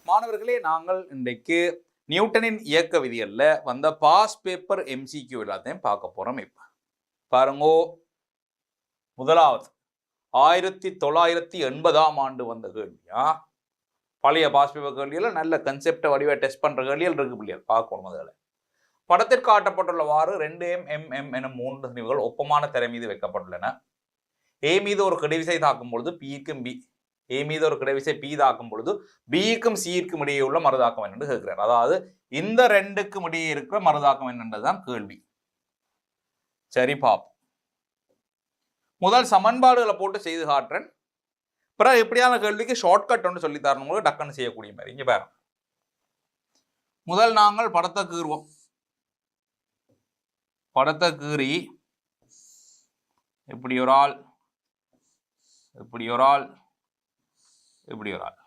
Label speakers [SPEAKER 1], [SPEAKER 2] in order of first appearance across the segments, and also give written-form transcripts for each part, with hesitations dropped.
[SPEAKER 1] மாணவர்களே, நாங்கள் இன்றைக்கு நியூட்டனின் இயக்க விதிகள்ல வந்த பாஸ் பேப்பர் எம்சிக்யூ எல்லாத்தையும் பார்க்க போறோம். இப்ப பாருங்கோ, முதலாவது 1980ஆம் ஆண்டு வந்த கேள்வியா. பழைய பாஸ் பேப்பர் கேள்வியில நல்ல கன்செப்டை வடிவ டெஸ்ட் பண்ற கேள்விகள் இருக்கு பிள்ளைகள், பார்க்கணும். முதல்ல படத்திற்கு காட்டப்பட்டுள்ளவாறு 2m mm என 3 திணிவுகள் ஒப்பமான திரை மீது வைக்கப்பட்டுள்ளன. ஏ மீது ஒரு கிடைவிசை தாக்கும் பொழுது பிக்கும் பி ஏ மீது ஒரு கிடைவிசை பி தாக்கும் பொழுது பிக்கும் சிக்கும் இடையே உள்ள மறுதாக்கம் என்னென்று கேட்கிறார். அதாவது இந்த ரெண்டுக்கும் இடையே இருக்கிற மறுதாக்கம் என்னன்றதுதான் கேள்வி. சரி, பாப்போம். முதல் சமன்பாடுகளை போட்டு செய்து காட்டுறேன். பிறகு எப்படியான கேள்விக்கு ஷார்ட்கட் ஒன்று சொல்லி தரணும், டக்குன்னு செய்யக்கூடிய மாதிரி. இங்க பாருங்க, முதல் நாங்கள் படத்தை கீறுவோம். படத்தை கீறி இப்படி ஒரு ஆள், இப்படி ஒரு ஆள், இப்படி ஒரு ஆள்,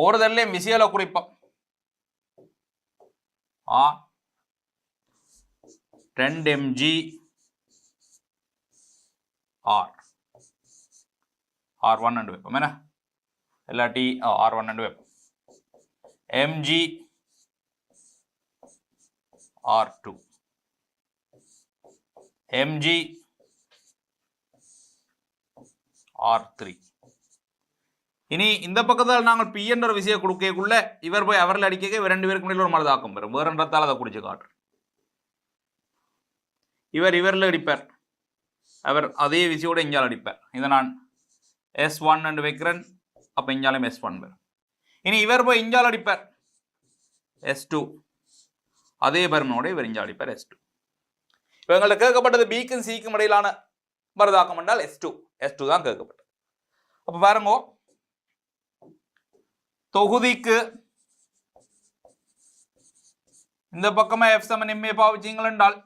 [SPEAKER 1] ஓடுதல்ல விசியலை குறிப்போம். 2 mg R1 and வைப்போம். என்ன இல்லாட்டி R1 and வைப்போம். mg R2 mg R3. இனி இந்த பக்கத்தில் நாங்கள் பி என்ற விஷயம் கொடுக்கக்குள்ள இவர் போய் அவரில் அடிக்க இவர் 2 பேருக்கு முன்னாடி ஒரு மனதாக்கம் பெறும். வேறன்றத்தால் அதை குடிச்சு காட்டுறேன். இவரில் அடிப்பார், அவர் அதே விஷயோட இஞ்சால் அடிப்பார். இதை நான் S1 என்று வைக்கிறேன். அப்போ இஞ்சாலும் S1 வரும். இனி இவர் போய் இஞ்சால் அடிப்பார் S2, அதே பருமனோட இவர் இஞ்சால் அடிப்பார் S2. இப்போ எங்கள்கிட்ட கேட்கப்பட்டது பிக்கும் சிக்கும் இடையிலான மறுதாக்கம் என்றால் S2 தான் கேட்கப்பட்டது. அப்போ பாருங்க, தொகுதிக்கு இந்த பக்கமா F சமன் MA பாவிச்சிங்கள் என்றால்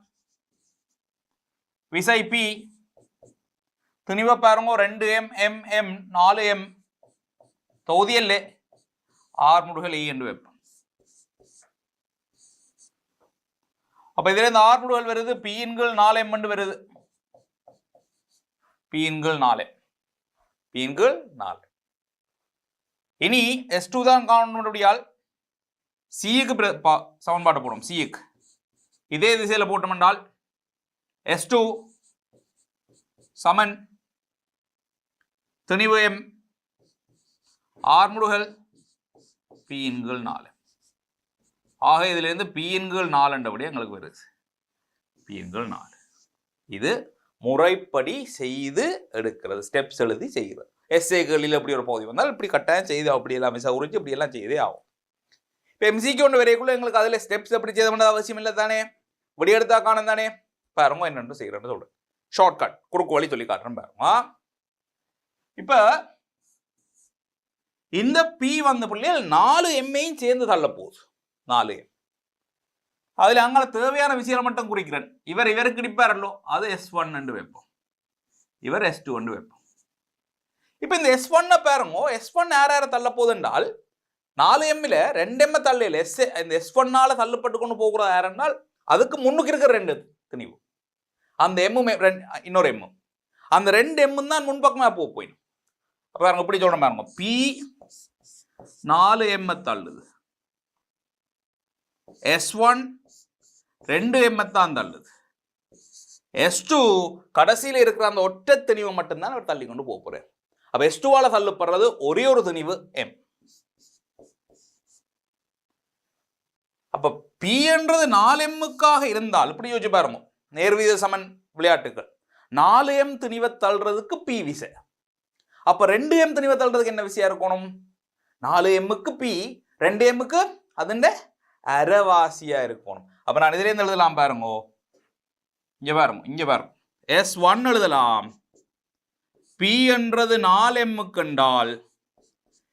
[SPEAKER 1] விசை P துணிவை பாருங்க 2m mm 4m தொகுதியல்ல R முடுகல் E என்று வைப்போம். அப்ப இதுல இந்த R முடுகல் வருது, P இன்கள் 4m என்று வருது. P இன்கள் 4. இனி S2 தான் காணப்படியால் சிக்கு சமன்பாட்டை போடும். சிக்கு இதே திசையில போட்டோம் என்றால் S2 சமன் துணிவு M R முடுகல் P இன்கள் 4. ஆக இதுல இருந்து P இன்கள் 4 என்றபடி எங்களுக்கு வருது. P இன்கள் 4. இது முறைப்படி செய்து எடுக்கிறது, ஸ்டெப்ஸ் எழுதி செய்கிறது. எஸ்ஏகளில் எப்படி ஒரு பகுதி வந்தால் இப்படி கட்டாயம் செய்து அப்படி எல்லாம் உறிஞ்சு இப்படி எல்லாம் செய்தே ஆகும். இப்போ எம்சிக்கு ஒன்று வரைக்குள்ள எங்களுக்கு அதில் ஸ்டெப்ஸ் எப்படி செய்த அவசியம் இல்லை தானே, இப்படி எடுத்தா காணும் தானே. பாருங்க என்னென்று செய்கிறேன்னு சொல்றேன். ஷார்ட்கட் குறுக்கு வழி சொல்லி காட்டுறேன் பாருங்க. இப்போ இந்த பி வந்த பிள்ளைகள் 4m சேர்ந்து தள்ள போகுது. 4m அதுல அங்கே தேவையான விஷயம் மட்டும் குறிக்கிறேன். இவருக்கு இடிப்பாரல்லோ, அது S1 என்று வைப்போம், இவர் S2 என்று வைப்போம். இப்ப இந்த S1 பாருங்க, S1 யார தள்ள போகுது என்றால் 4mல 2m தள்ளையில இந்த S1 தள்ளப்பட்டு கொண்டு போகிறது யார் என்றால் அதுக்கு முன்னுக்கு இருக்கிற 2 திணிவு, அந்த M இன்னொரு M, அந்த 2m தான் முன்பக்கமா போயிடும். பாருங்க இப்படி சொல்றேன் பாருங்க, P 4m தள்ளுது, S1 2m தான் தள்ளுது, S2 கடைசியில் இருக்கிற அந்த ஒற்றை திணிவை மட்டும்தான் அவர் தள்ளி கொண்டு போறார். அப்ப S2 தள்ளப்படுறது ஒரே ஒரு திணிவு M. அப்ப P என்றது 4mக்காக இருந்தால் இப்படி யோசிச்சு பாருங்க, நேர்வீத சமன் விளையாட்டுகள் 4m திணிவை தள்ளுறதுக்கு P விசை. அப்ப 2m திணிவை தள்ளுறதுக்கு என்ன விசையா இருக்கணும்? 4mக்கு P, 2mக்கு அதுண்ட அரைவாசியா இருக்கணும். அப்ப நான் இதுல இருந்து எழுதலாம் பாருங்க, இங்க பாருங்க S1 எழுதலாம். P என்றது 4m கண்டால்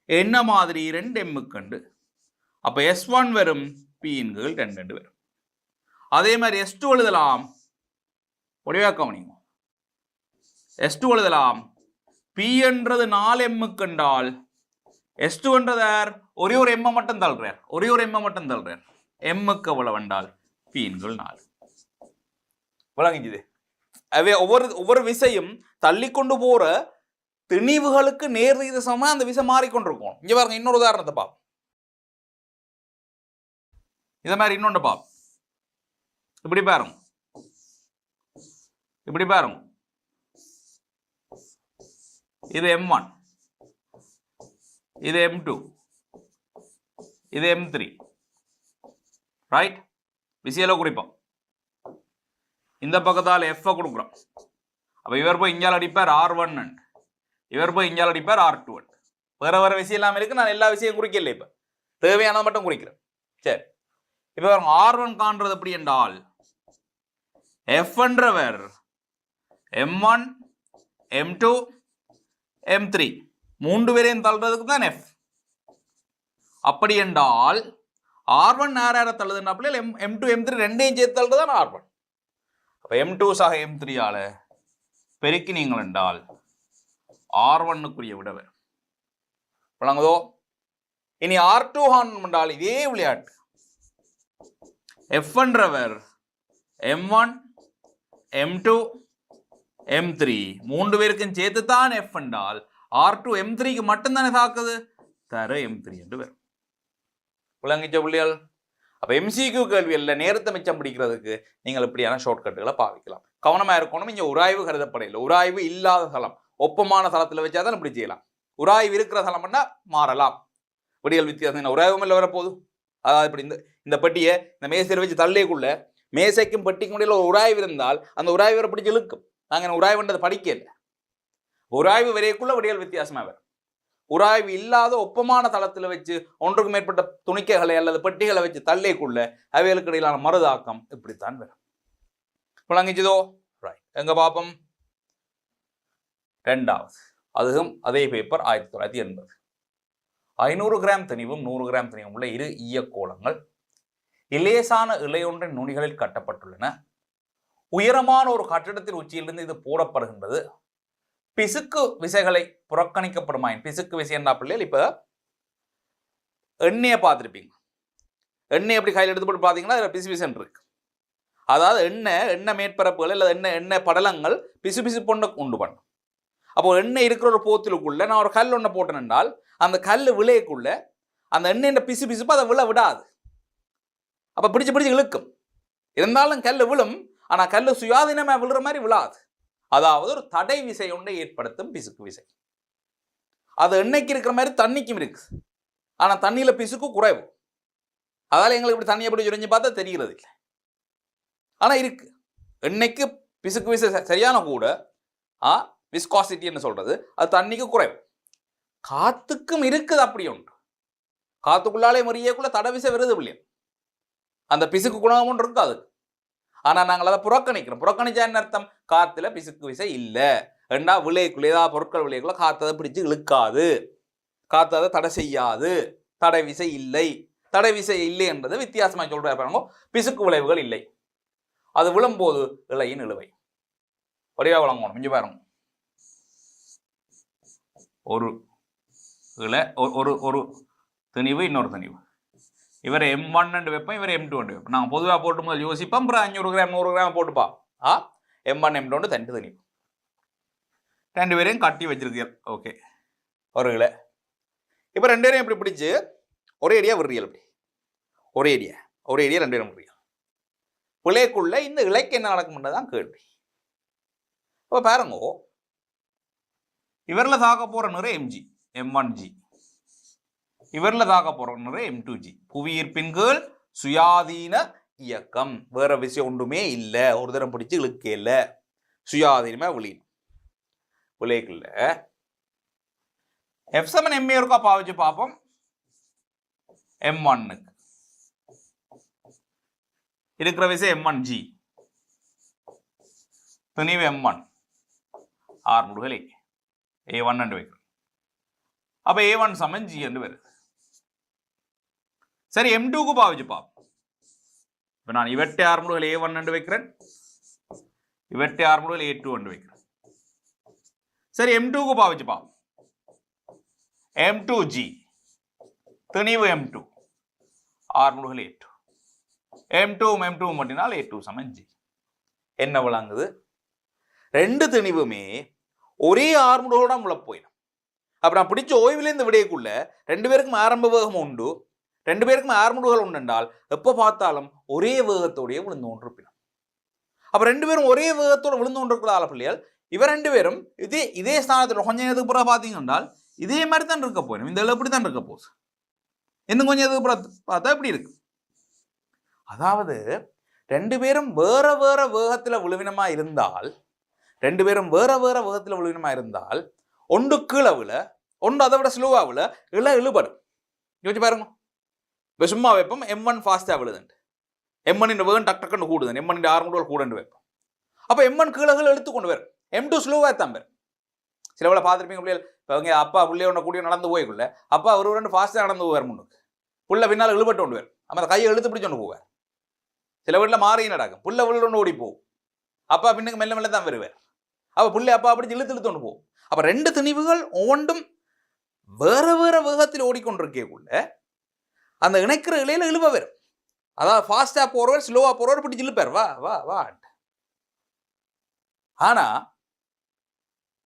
[SPEAKER 1] என்ன மாதிரி 2m கண்டு, அப்ப S1 வரும், P இன்கள் 2 வரும். அதே மாதிரி S2 எழுதலாம், ஒடிவாக்கவனிங்க, S2 எழுதலாம். P என்றது 4m கண்டால் S2 என்றது ஒரே ஒரு M மட்டும் தள்ளுறார், M-க்கு எவ்வளவு வந்தால் P இன்கள் 4. விளங்கிச்சுது. ஒவ்வொரு விசையும் தள்ளி கொண்டு போற திணிவுகளுக்கு நேர்விகித சமமா அந்த விசை மாறிக்கொண்டிருக்கும். இங்க பாருங்க இன்னொரு உதாரணத்தை பாப்போம். இத மாதிரி இன்னொன்று பாப்போம். இப்படி பாருங்க, இப்படி பாருங்க, இது M1, இது M2, இது M3, ரைட்? விசையில குறிப்போம். இந்த பக்கத்தால் F கொடுக்குறோம். அப்ப இவர் போய் இங்கால அடிப்பார் R1 அண்ட் இவர் போய் இங்கால அடிப்பார் R2 அண்ட் வேற வேற விஷயம் இல்லாம இருக்கு. நான் எல்லா விஷயம் குறிக்கல, இப்ப தேவையானதை மட்டும் குறிக்கிறேன். சரி, இப்ப R1 காண்றது எப்படி என்றால் F என்றவர் M1 M2 M3 மூன்று பேரையும் தள்ளுறதுக்கு தான் F. அப்படி என்றால் R1 யார தள்ளுதுன்னா M2 M3 ரெண்டையும் சேர்த்து தள்ளுறதுதான் R1. அப்ப M2 சாக M3 ஆல பெருக்கி நீங்கள் என்றால் R1க்குரிய விட வரும். விளங்குதோ? இனி R2 என்றால் இதே விளையாட்டு. F என்றவர் M1 M2 M3 மூன்று பேருக்கும் சேர்த்து தான் F என்றால் R2 M3க்கு மட்டும்தானே தாக்குது, தர M3 என்று வரும். விளங்கிச்ச புள்ளிகள்? அப்ப MCQ கேள்வியில் நேரத்தை மிச்சம் பிடிக்கிறதுக்கு நீங்கள் இப்படியான ஷார்ட்கட்டுகளை பாவிக்கலாம். கவனமா இருக்கணும். இங்க உராய்வு கருதப்படையில் உராய்வு இல்லாத தளம் ஒப்பமான தளத்தில் வச்சாதான் இப்படி செய்யலாம். உராய்வு இருக்கிற தளம்னா மாறலாம். விடியல் வித்தியாசம் உராய்வும் இல்லை வரப்போகுது. அதாவது இப்படி இந்த பெட்டியை இந்த மேசையில் வச்சு தள்ளிக்குள்ள மேசைக்கும் பெட்டிக்கும் முடியல ஒரு உராய்வு இருந்தால் அந்த உராய்வு வரை பிடிச்சி இழுக்கும். நாங்கள் உராய்வுன்றது படிக்கல. உராய்வு வரைக்குள்ள விடியல் வித்தியாசமா வரும். உராய்வு இல்லாத ஒப்பமான தளத்தில் வச்சு ஒன்றுக்கு மேற்பட்ட துணிக்கைகளை அல்லது பெட்டிகளை வச்சு தள்ளிக்குள்ள அவைகளுக்கு இடையிலான மறுதாக்கம் இப்படித்தான் வரும். விளங்கிச்சதோ? ரைட். எங்க பாப்போம்? ரெண்டாவது, அதுவும் அதே பேப்பர் 1980. 500 கிராம் திணிவும் 100 கிராம் திணிவும் உள்ள இரு ஈயக்கோளங்கள் இலேசான இலையொன்றின் நுனிகளில் கட்டப்பட்டுள்ளன. உயரமான ஒரு கட்டிடத்தின் உச்சியிலிருந்து இது போடப்படுகின்றது. பிசுக்கு விசைகளை புறக்கணிக்கப்படுமாயின், பிசுக்கு விசை என்ன பிள்ளைகள், இப்ப எண்ணெயை பார்த்துருப்பீங்க. எண்ணெய் எப்படி கையில் எடுத்து போட்டு பார்த்தீங்கன்னா அதில் பிசு பிசுன்னு இருக்கு. அதாவது எண்ணெய் மேற்பரப்புகள் அல்லது எண்ணெய் படலங்கள் பிசு பிசு பொண்ணை உண்டு பண்ணும். அப்போ எண்ணெய் இருக்கிற ஒரு போத்திலுக்குள்ள நான் ஒரு கல் ஒன்றை போட்டேன் என்றால் அந்த கல் விளையக்குள்ள அந்த எண்ணெய் பிசு பிசுப்பு அதை விழ விடாது. அப்போ பிடிச்சு பிடிச்சு இழுக்கும். இருந்தாலும் கல் விழும், ஆனால் கல் சுயாதீனமாக விழுற மாதிரி விழாது. அதாவது ஒரு தடை விசை ஒன்றை ஏற்படுத்தும் பிசுக்கு விசை. அது எண்ணெய்க்கு இருக்கிற மாதிரி தண்ணிக்கும் இருக்கு, ஆனால் தண்ணியில் பிசுக்கு குறைவு. அதால் எங்களுக்கு இப்படி தண்ணியை எப்படி சுரிஞ்சு பார்த்தா தெரிகிறது இல்லை, ஆனால் இருக்கு. எண்ணெய்க்கு பிசுக்கு விசை சரியான கூட விஸ்காசிட்டின்னு சொல்றது, அது தண்ணிக்கு குறைவு. காத்துக்கும் இருக்குது அப்படி ஒன்று. காத்துக்குள்ளாலே மறியக்குள்ள தடை விசை வருது இல்லையா, அந்த பிசுக்கு குணம் ஒன்று இருக்கு அதுக்கு. ஆனா நாங்கள் அதை புறக்கணிக்கிறோம். புறக்கணிச்சா என்ன அர்த்தம்? காத்துல பிசுக்கு விசை இல்லை ஏண்டா விளையக்குள்ள ஏதாவது பொருட்கள் விளையக்குள்ள காத்ததை பிடிச்சு இழுக்காது, காத்ததை தடை செய்யாது, தடை விசை இல்லை. தடை விசை இல்லை என்பது வித்தியாசமா சொல்ற பாருங்க. பிசுக்கு விளைவுகள் இல்லை, அது விழும்போது இலையின் இழுவை ஒரே வழங்கணும். இங்க பாருங்க, ஒரு இலை ஒரு திணிவு இன்னொரு திணிவு. இவர் M1 வைப்போம், இவர் M2 வைப்போம். நாங்கள் பொதுவாக போட்டு முதல் யோசிப்போம், அப்புறம் 500 கிராம் 100 கிராம் போட்டுப்பா. M1 M2 தண்டு திணிவு ரெண்டு பேரையும் கட்டி வச்சிருக்கீங்க. ஓகே, ஒரு இலை. இப்போ ரெண்டு பேரையும் எப்படி பிடிச்சு ஒரே ஏரியா விடுறியல், அப்படி ஒரே ஏரியா ரெண்டு பேரும் விடுறியல். பிள்ளைக்குள்ள இந்த இலைக்கு என்ன நடக்கும்ன்றதான் கேள்வி. இப்போ பாருங்க, இவரில் தாக்க போற நிறை mg M1g, இவரில் தாக்க போற நிறை M2g. புவியீர்ப்பின் கீழ் சுயாதீன இயக்கம், வேற விஷயம் ஒன்றுமே இல்லை. ஒரு தரம் பிடிச்சு இழுக்க இல்லை, சுயாதீனமா விளைக்குள்ள F7 MA இருக்கா பாவிச்சு பார்ப்போம். M1 இருக்கிற விசை M1g, துணிவு M1 R முடுகல் A1 என்று வைக்கிறோம். அப்ப A1 சமன் G என்று வருது. சரி, M2க்கு பாவிச்சு பார்ப்போம். இப்ப நான் இவட்டை R முடுகல் A1 என்று வைக்கிறேன், இவட்டை R முடுகல் A2 என்று வைக்கிறேன். சரி, M2க்கு பாவிச்சு பார்ப்போம். M2G துணிவு M2 R முடுகல் A2, M2 மட்டினால் A2 சமன் G. என்ன விளங்குது? ரெண்டு திணிவுமே ஒரே ஆர்முடோட முளப்போயிடும். அப்போ நான் பிடிச்ச ஓய்விலேருந்து விடையக்குள்ள 2 பேருக்கும் ஆரம்ப வேகம் உண்டு, 2 பேருக்கும் ஆர்முடுகள் உண்டு என்றால் எப்போ பார்த்தாலும் ஒரே வேகத்தோடையே விழுந்து கொண்டிருப்பினோம். அப்போ 2 பேரும் ஒரே வேகத்தோடு விழுந்து கொண்டிருக்கிறதால பிள்ளைகள் இவர் 2 பேரும் இதே ஸ்தானத்தில் கொஞ்சம் நேரத்துக்கு பிறகு பார்த்தீங்கன்னா இதே மாதிரி தான் இருக்க போயிடும். இந்த எப்படி தான் இருக்க போகுது, இன்னும் கொஞ்சம் நேரத்துக்கு பிறகு பார்த்தா எப்படி இருக்கு. அதாவது 2 பேரும் வேற வேற வேகத்தில் விழுவினமா இருந்தால், 2 பேரும் வேற வேற வேகத்தில் விழுவினமா இருந்தால் ஒன்று கீழே விழ, ஒன்று அதை விட ஸ்லோவாக விழ, இழுபடும். யோசிச்சு பாருங்க. இப்போ சும்மா வைப்போம் M1 ஃபாஸ்ட்டாக விழுதுண்டு, M1 வேகம் டக் டக்குன்னு கூடுது, M1 ஆர்முடுகள் கூடண்டு வைப்போம். அப்போ M1 கீழே எடுத்துக்கொண்டு வரும், M2 ஸ்லோவாக தான் வரும். சில வேலை பார்த்துருப்பீங்க பிள்ளைகள், இப்போ அவங்க அப்பா பிள்ளையோட கூடிய நடந்து போய்க்குள்ள அப்பா ஒரு 2 ஃபாஸ்ட்டாக நடந்து போவார் முன்னுக்கு, புள்ள பின்னால் இழுபட்டு கொண்டு வரும், நம்ம அந்த கையை இழுத்து பிடிச்சொண்டு போவார். சில வீட்டில் மாறியும் நடக்கும், புள்ள விழுந்து ஓடி போகும், அப்பா பின்னுக்கு மெல்ல மெல்ல தான் வருவார். அப்போ புள்ளை அப்பா அப்படி இழுத்து கொண்டு போகும். அப்போ 2 திணிவுகள் ஒவ்வொன்றும் வேற வேற வேகத்தில் ஓடிக்கொண்டிருக்கக்குள்ள அந்த இணைக்கிற இலையில இழுவ வரும். அதாவது ஃபாஸ்டா போறவர் ஸ்லோவா போறவர் பிடிச்சி இழுப்பார், வா வா வா. ஆனா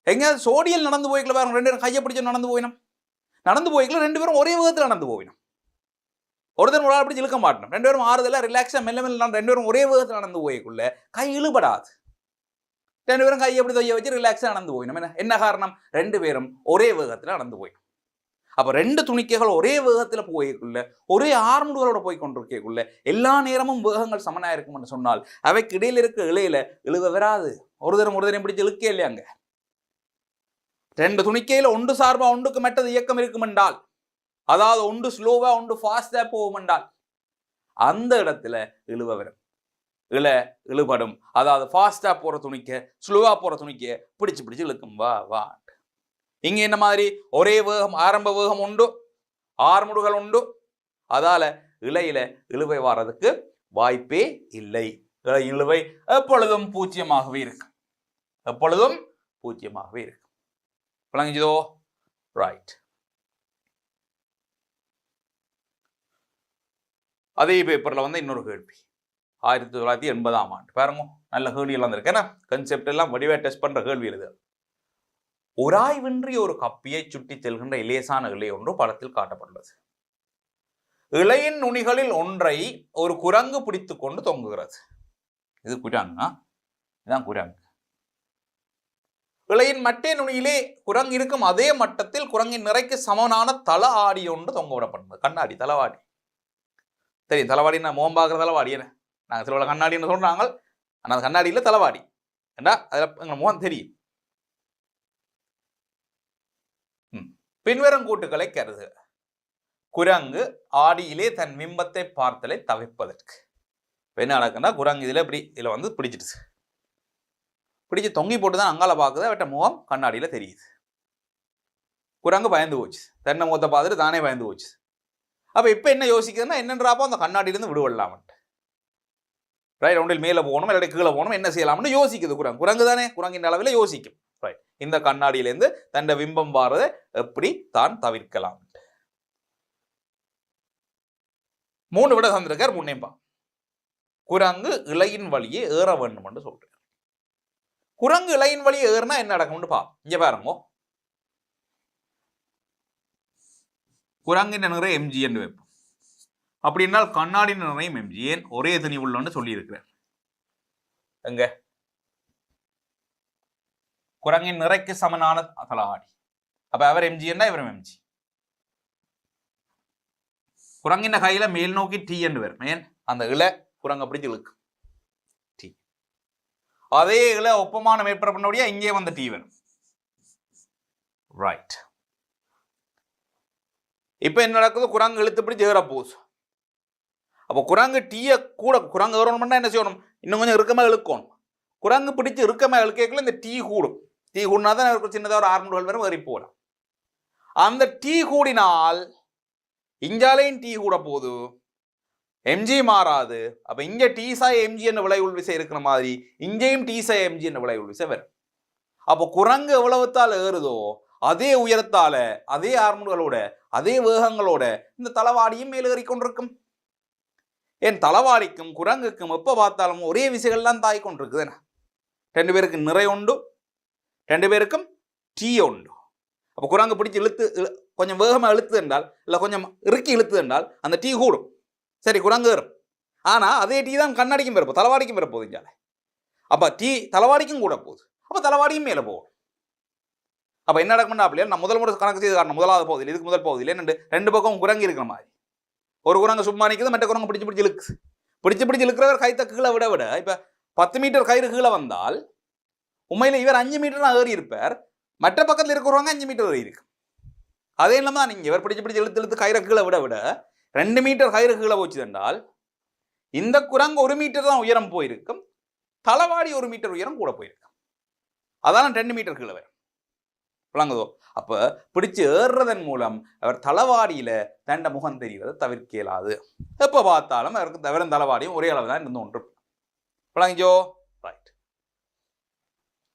[SPEAKER 1] எங்கேயாவது சோடியல் நடந்து போய்க்கல பாருங்க, 2 பேரும் கையை பிடிச்சு நடந்து போயினோம், நடந்து போய்க்கல 2 பேரும் ஒரே வேகத்தில் நடந்து போயினோம். ஒருத்தர் ஒரு ஆள் பிடிச்சி இழுக்க மாட்டோம், 2 பேரும் ஆறுதலா ரிலாக்ஸா மெல்ல மெல்ல 2 பேரும் ஒரே வேகத்தில் நடந்து போய்க்குள்ள கை இழுபடாது. 2 பேரும் கையை எப்படி தொய்ய வச்சு ரிலாக்ஸா நடந்து போயினோம். என்ன காரணம்? 2 பேரும் ஒரே வேகத்தில் நடந்து போயிடும். அப்போ 2 துணிக்கைகள் ஒரே வேகத்தில் போய்க்குள்ள, ஒரே ஆர்முடுகளோட போய் கொண்டிருக்கக்குள்ள எல்லா நேரமும் வேகங்கள் சமனாக இருக்கும் என்று சொன்னால் அவைக்கு இடையில இருக்க இலையில இழுவ வராது. ஒரு தரம் பிடிச்சி இழுக்கே இல்லையாங்க. 2 துணிக்கையில ஒன்று சார்பா ஒன்றுக்கு மெட்டது இயக்கம் இருக்கும் என்றால், அதாவது ஒன்று ஸ்லோவா ஒன்று ஃபாஸ்டா போகும் என்றால் அந்த இடத்துல இழுவ வரும், இழுபடும். அதாவது ஃபாஸ்டா போற துணிக்க ஸ்லோவா போற துணிக்க பிடிச்சு இழுக்கும், வா வா. இங்க என்ன மாதிரி ஒரே வேகம், ஆரம்ப வேகம் உண்டு, ஆர்முடுகள் உண்டு, அதால இலையில இழுவை வாரதுக்கு வாய்ப்பே இல்லை. இழுவை எப்பொழுதும் பூஜ்ஜியமாகவே இருக்கு, எப்பொழுதும் பூஜ்ஜியமாகவே இருக்கு. விளங்கிச்சதோ? ரைட். அதே பேப்பர்ல வந்து இன்னொரு கேள்வி 1980ஆம் ஆண்டு பாருங்க, நல்ல கேள்வி எல்லாம் இருக்கு. ஏன்னா கன்செப்ட் எல்லாம் வடிவா டெஸ்ட் பண்ற கேள்வி எழுது. உராய்வின்றி ஒரு கப்பியை சுட்டி செல்கின்ற இலேசான இலை ஒன்று படத்தில் காட்டப்பட்டுள்ளது. இலையின் நுனிகளில் ஒன்றை ஒரு குரங்கு பிடித்துக் கொண்டு தொங்குகிறது. இது குரங்கா? இதுதான் குரங்கு. இலையின் மட்டே நுனியிலே குரங்கு இருக்கும் அதே மட்டத்தில் குரங்கின் நிறைக்கு சமனான தல ஆடி ஒன்று தொங்க விடப்பட்டது. கண்ணாடி தலவாடி தெரியும், தலவாடினா மோம்பாக்குற தலவாடி. என்ன நாங்கள் சில கண்ணாடின்னு சொல்றாங்க, ஆனால் அது கண்ணாடியில தலவாடி ஏண்டா அதில் எங்கள் முகம் தெரியும். பின்வரும் கூட்டுகளை கருது. குரங்கு ஆடியிலே தன் பிம்பத்தை பார்த்தலை தவிர்ப்பதற்கு. என்ன நடக்குன்னா, குரங்கு இதுல வந்து பிடிச்சிடுச்சு, பிடிச்சு தொங்கி போட்டுதான் அங்கால பாக்குது, அவட்ட முகம் கண்ணாடியில தெரியுது. குரங்கு பயந்து போச்சு, தென்னை முகத்தை பார்த்துட்டு தானே பயந்து போச்சு. அப்ப இப்ப என்ன யோசிக்குதுன்னா, என்னன்றாப்போ அந்த கண்ணாடியிலிருந்து விடுவடலாமட்டு, ரைட், ஒன்றில் மேல போகணும் இல்லாட்டி கீழே போகணும், என்ன செய்யலாம்னு யோசிக்குது குரங்கு. குரங்கு தானே, குரங்கின் அளவில் யோசிக்கும். ரைட், இந்த கண்ணாடியிலிருந்து தன் பிம்பம் வாரதை எப்படி தான் தவிர்க்கலாம். 3 விட தந்திருக்கார். முன்னேம்பா குரங்கு இலையின் வழியே ஏற வேண்டும் என்று சொல்றார். குரங்கு இலையின் வழியே ஏறினா என்ன நடக்கும்னு பா. இங்க பாருங்க, குரங்கின் நிறை MG என்று வைப்போம். அப்படின்னால் கண்ணாடி நிறையும் MG. ஏன் ஒரே தனி உள்ளன்னு சொல்லி இருக்கிறார். எங்க குரங்கின் நிறைக்கு சமனான தலவாடி. அப்ப அவர் MG என்ன, இவரும் MG. குரங்கின் கையில மேல் நோக்கி T என்று வரும். ஏன் அந்த இலை குரங்க பிடிச்சு இழுக்கு T. அதே இலை ஒப்பமான மேற்பரப்பினுடைய இங்கே வந்து T வரும். ரைட். இப்ப என்ன நடக்குது? குரங்கு இழுத்து பிடிச்சு ஏற போகுது. அப்போ குரங்கு டீயை கூட குரங்கு ஏறணும்னா என்ன செய்யணும்? இன்னும் கொஞ்சம் இறுக்கமா இழுக்கணும். குரங்கு பிடிச்சு இறுக்கமா இழுக்கல இந்த டீ கூடும். டீ கூடினா தான் சின்னதாக ஒரு 600 வரை ஏறி போகலாம். அந்த டீ கூடினால் இஞ்சாலையும் டீ கூட போகுது, MG மாறாது. அப்ப இங்க டீசாய் MG என்ற விளை உள்விசை இருக்கிற மாதிரி இங்கேயும் டீசாய் MG என்ற விளை உள்விசை வரும். அப்போ குரங்கு எவ்வளவுத்தால் ஏறுதோ அதே உயரத்தால, அதே ஆர்முடுகளோட, அதே வேகங்களோட இந்த தலவாடியும் மேலேறி கொண்டிருக்கும். என் தலவாடிக்கும் குரங்குக்கும் எப்ப பார்த்தாலும் ஒரே விசைகள்லாம் தாய் கொண்டிருக்குது. 2 பேருக்கு நிறை உண்டு, 2 பேருக்கும் டீ உண்டு. அப்போ குரங்கு பிடிச்சி கொஞ்சம் வேகமாக இழுத்து என்றால் இல்லை கொஞ்சம் இறுக்கி இழுத்து என்றால் அந்த டீ கூடும். சரி, குரங்கு ஏறும். ஆனால் அதே டீ தான் கண்ணாடிக்கும் பெறப்போம், தலைவாடிக்கும் பெறப்போகுது இஞ்சால. அப்போ டீ தலைவாடிக்கும் கூட போகுது, அப்போ தலைவாடியும் மேலே போகும். அப்போ என்ன நடக்கும்னா அப்படியே நான் முதல் முறை கணக்கு செய்து காரணம் முதலாவது போகுது, இதுக்கு முதல் போகுது இல்லை, ரெண்டு பக்கம் குரங்கு இருக்கிற மாதிரி. ஒரு குரங்கு சும்மா நிற்குது, மற்ற குரங்கு பிடிச்சி இழுக்குது. பிடிச்சி இழுக்கிறவர் கைத்த கீழே விட இப்போ 10 மீட்டர் கயிறு கீழே வந்தால் உண்மையில் இவர் 5 மீட்டர் ஏறி இருப்பார், மற்ற பக்கத்தில் இருக்கிறவங்க 5 மீட்டர் ஏறி இருக்கு. அதே இல்லாமல் தான் நீங்கள் இவர் பிடிச்சி இழுத்து கயிறை கீழே விட 2 மீட்டர் கயிறு கீழே போச்சு என்றால் இந்த குரங்கு 1 மீட்டர் தான் உயரம் போயிருக்கும், தலைவாடி 1 மீட்டர் உயரம் கூட போயிருக்கும். அதான் 2 மீட்டர் கீழே வரும். விளங்குதோ? அப்போ பிடிச்சு ஏறுறதன் மூலம் அவர் தலைவாடியில் தண்ட முகம் தெரிவதை தவிர்க்க இயலாது. எப்போ பார்த்தாலும் அவருக்கு தவிர தலைவாடியும் ஒரே அளவு தான் இருந்து ஒன்று. விளங்கிச்சோ? ரைட்.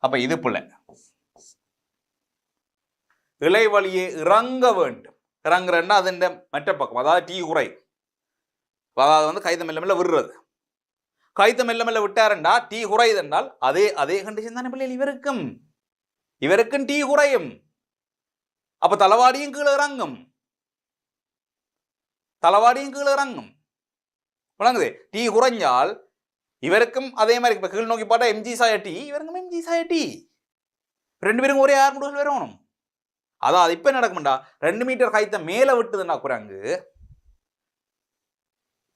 [SPEAKER 1] அப்போ இது பிள்ளை இலைவழியே இறங்க வேண்டும். இறங்குறன்னா அது மற்ற பக்கம், அதாவது டீ குறை, அதாவது கைத்த மெல்ல மெல்ல விடுறது. கைத்த மெல்ல மெல்ல விட்டாருண்டா டீ குறையுது என்றால் அதே கண்டிஷன் தானே பிள்ளைகள் இவருக்கும் டீ குறையும். அப்ப தலைவாடியும் கீழே இறங்கும், விளங்குது? டீ குறைஞ்சால் இவருக்கும் அதே மாதிரி. இப்ப கீழ் நோக்கி பார்த்தா எம்ஜி சாய டீ, இவருக்கும் எம்ஜி சாய டீ, 2 பேரும் ஒரே 6 முடிவுகள் வரணும். அதான் இப்ப நடக்கும்டா, 2 மீட்டர் கைத்த மேல விட்டுதுன்னா குரங்கு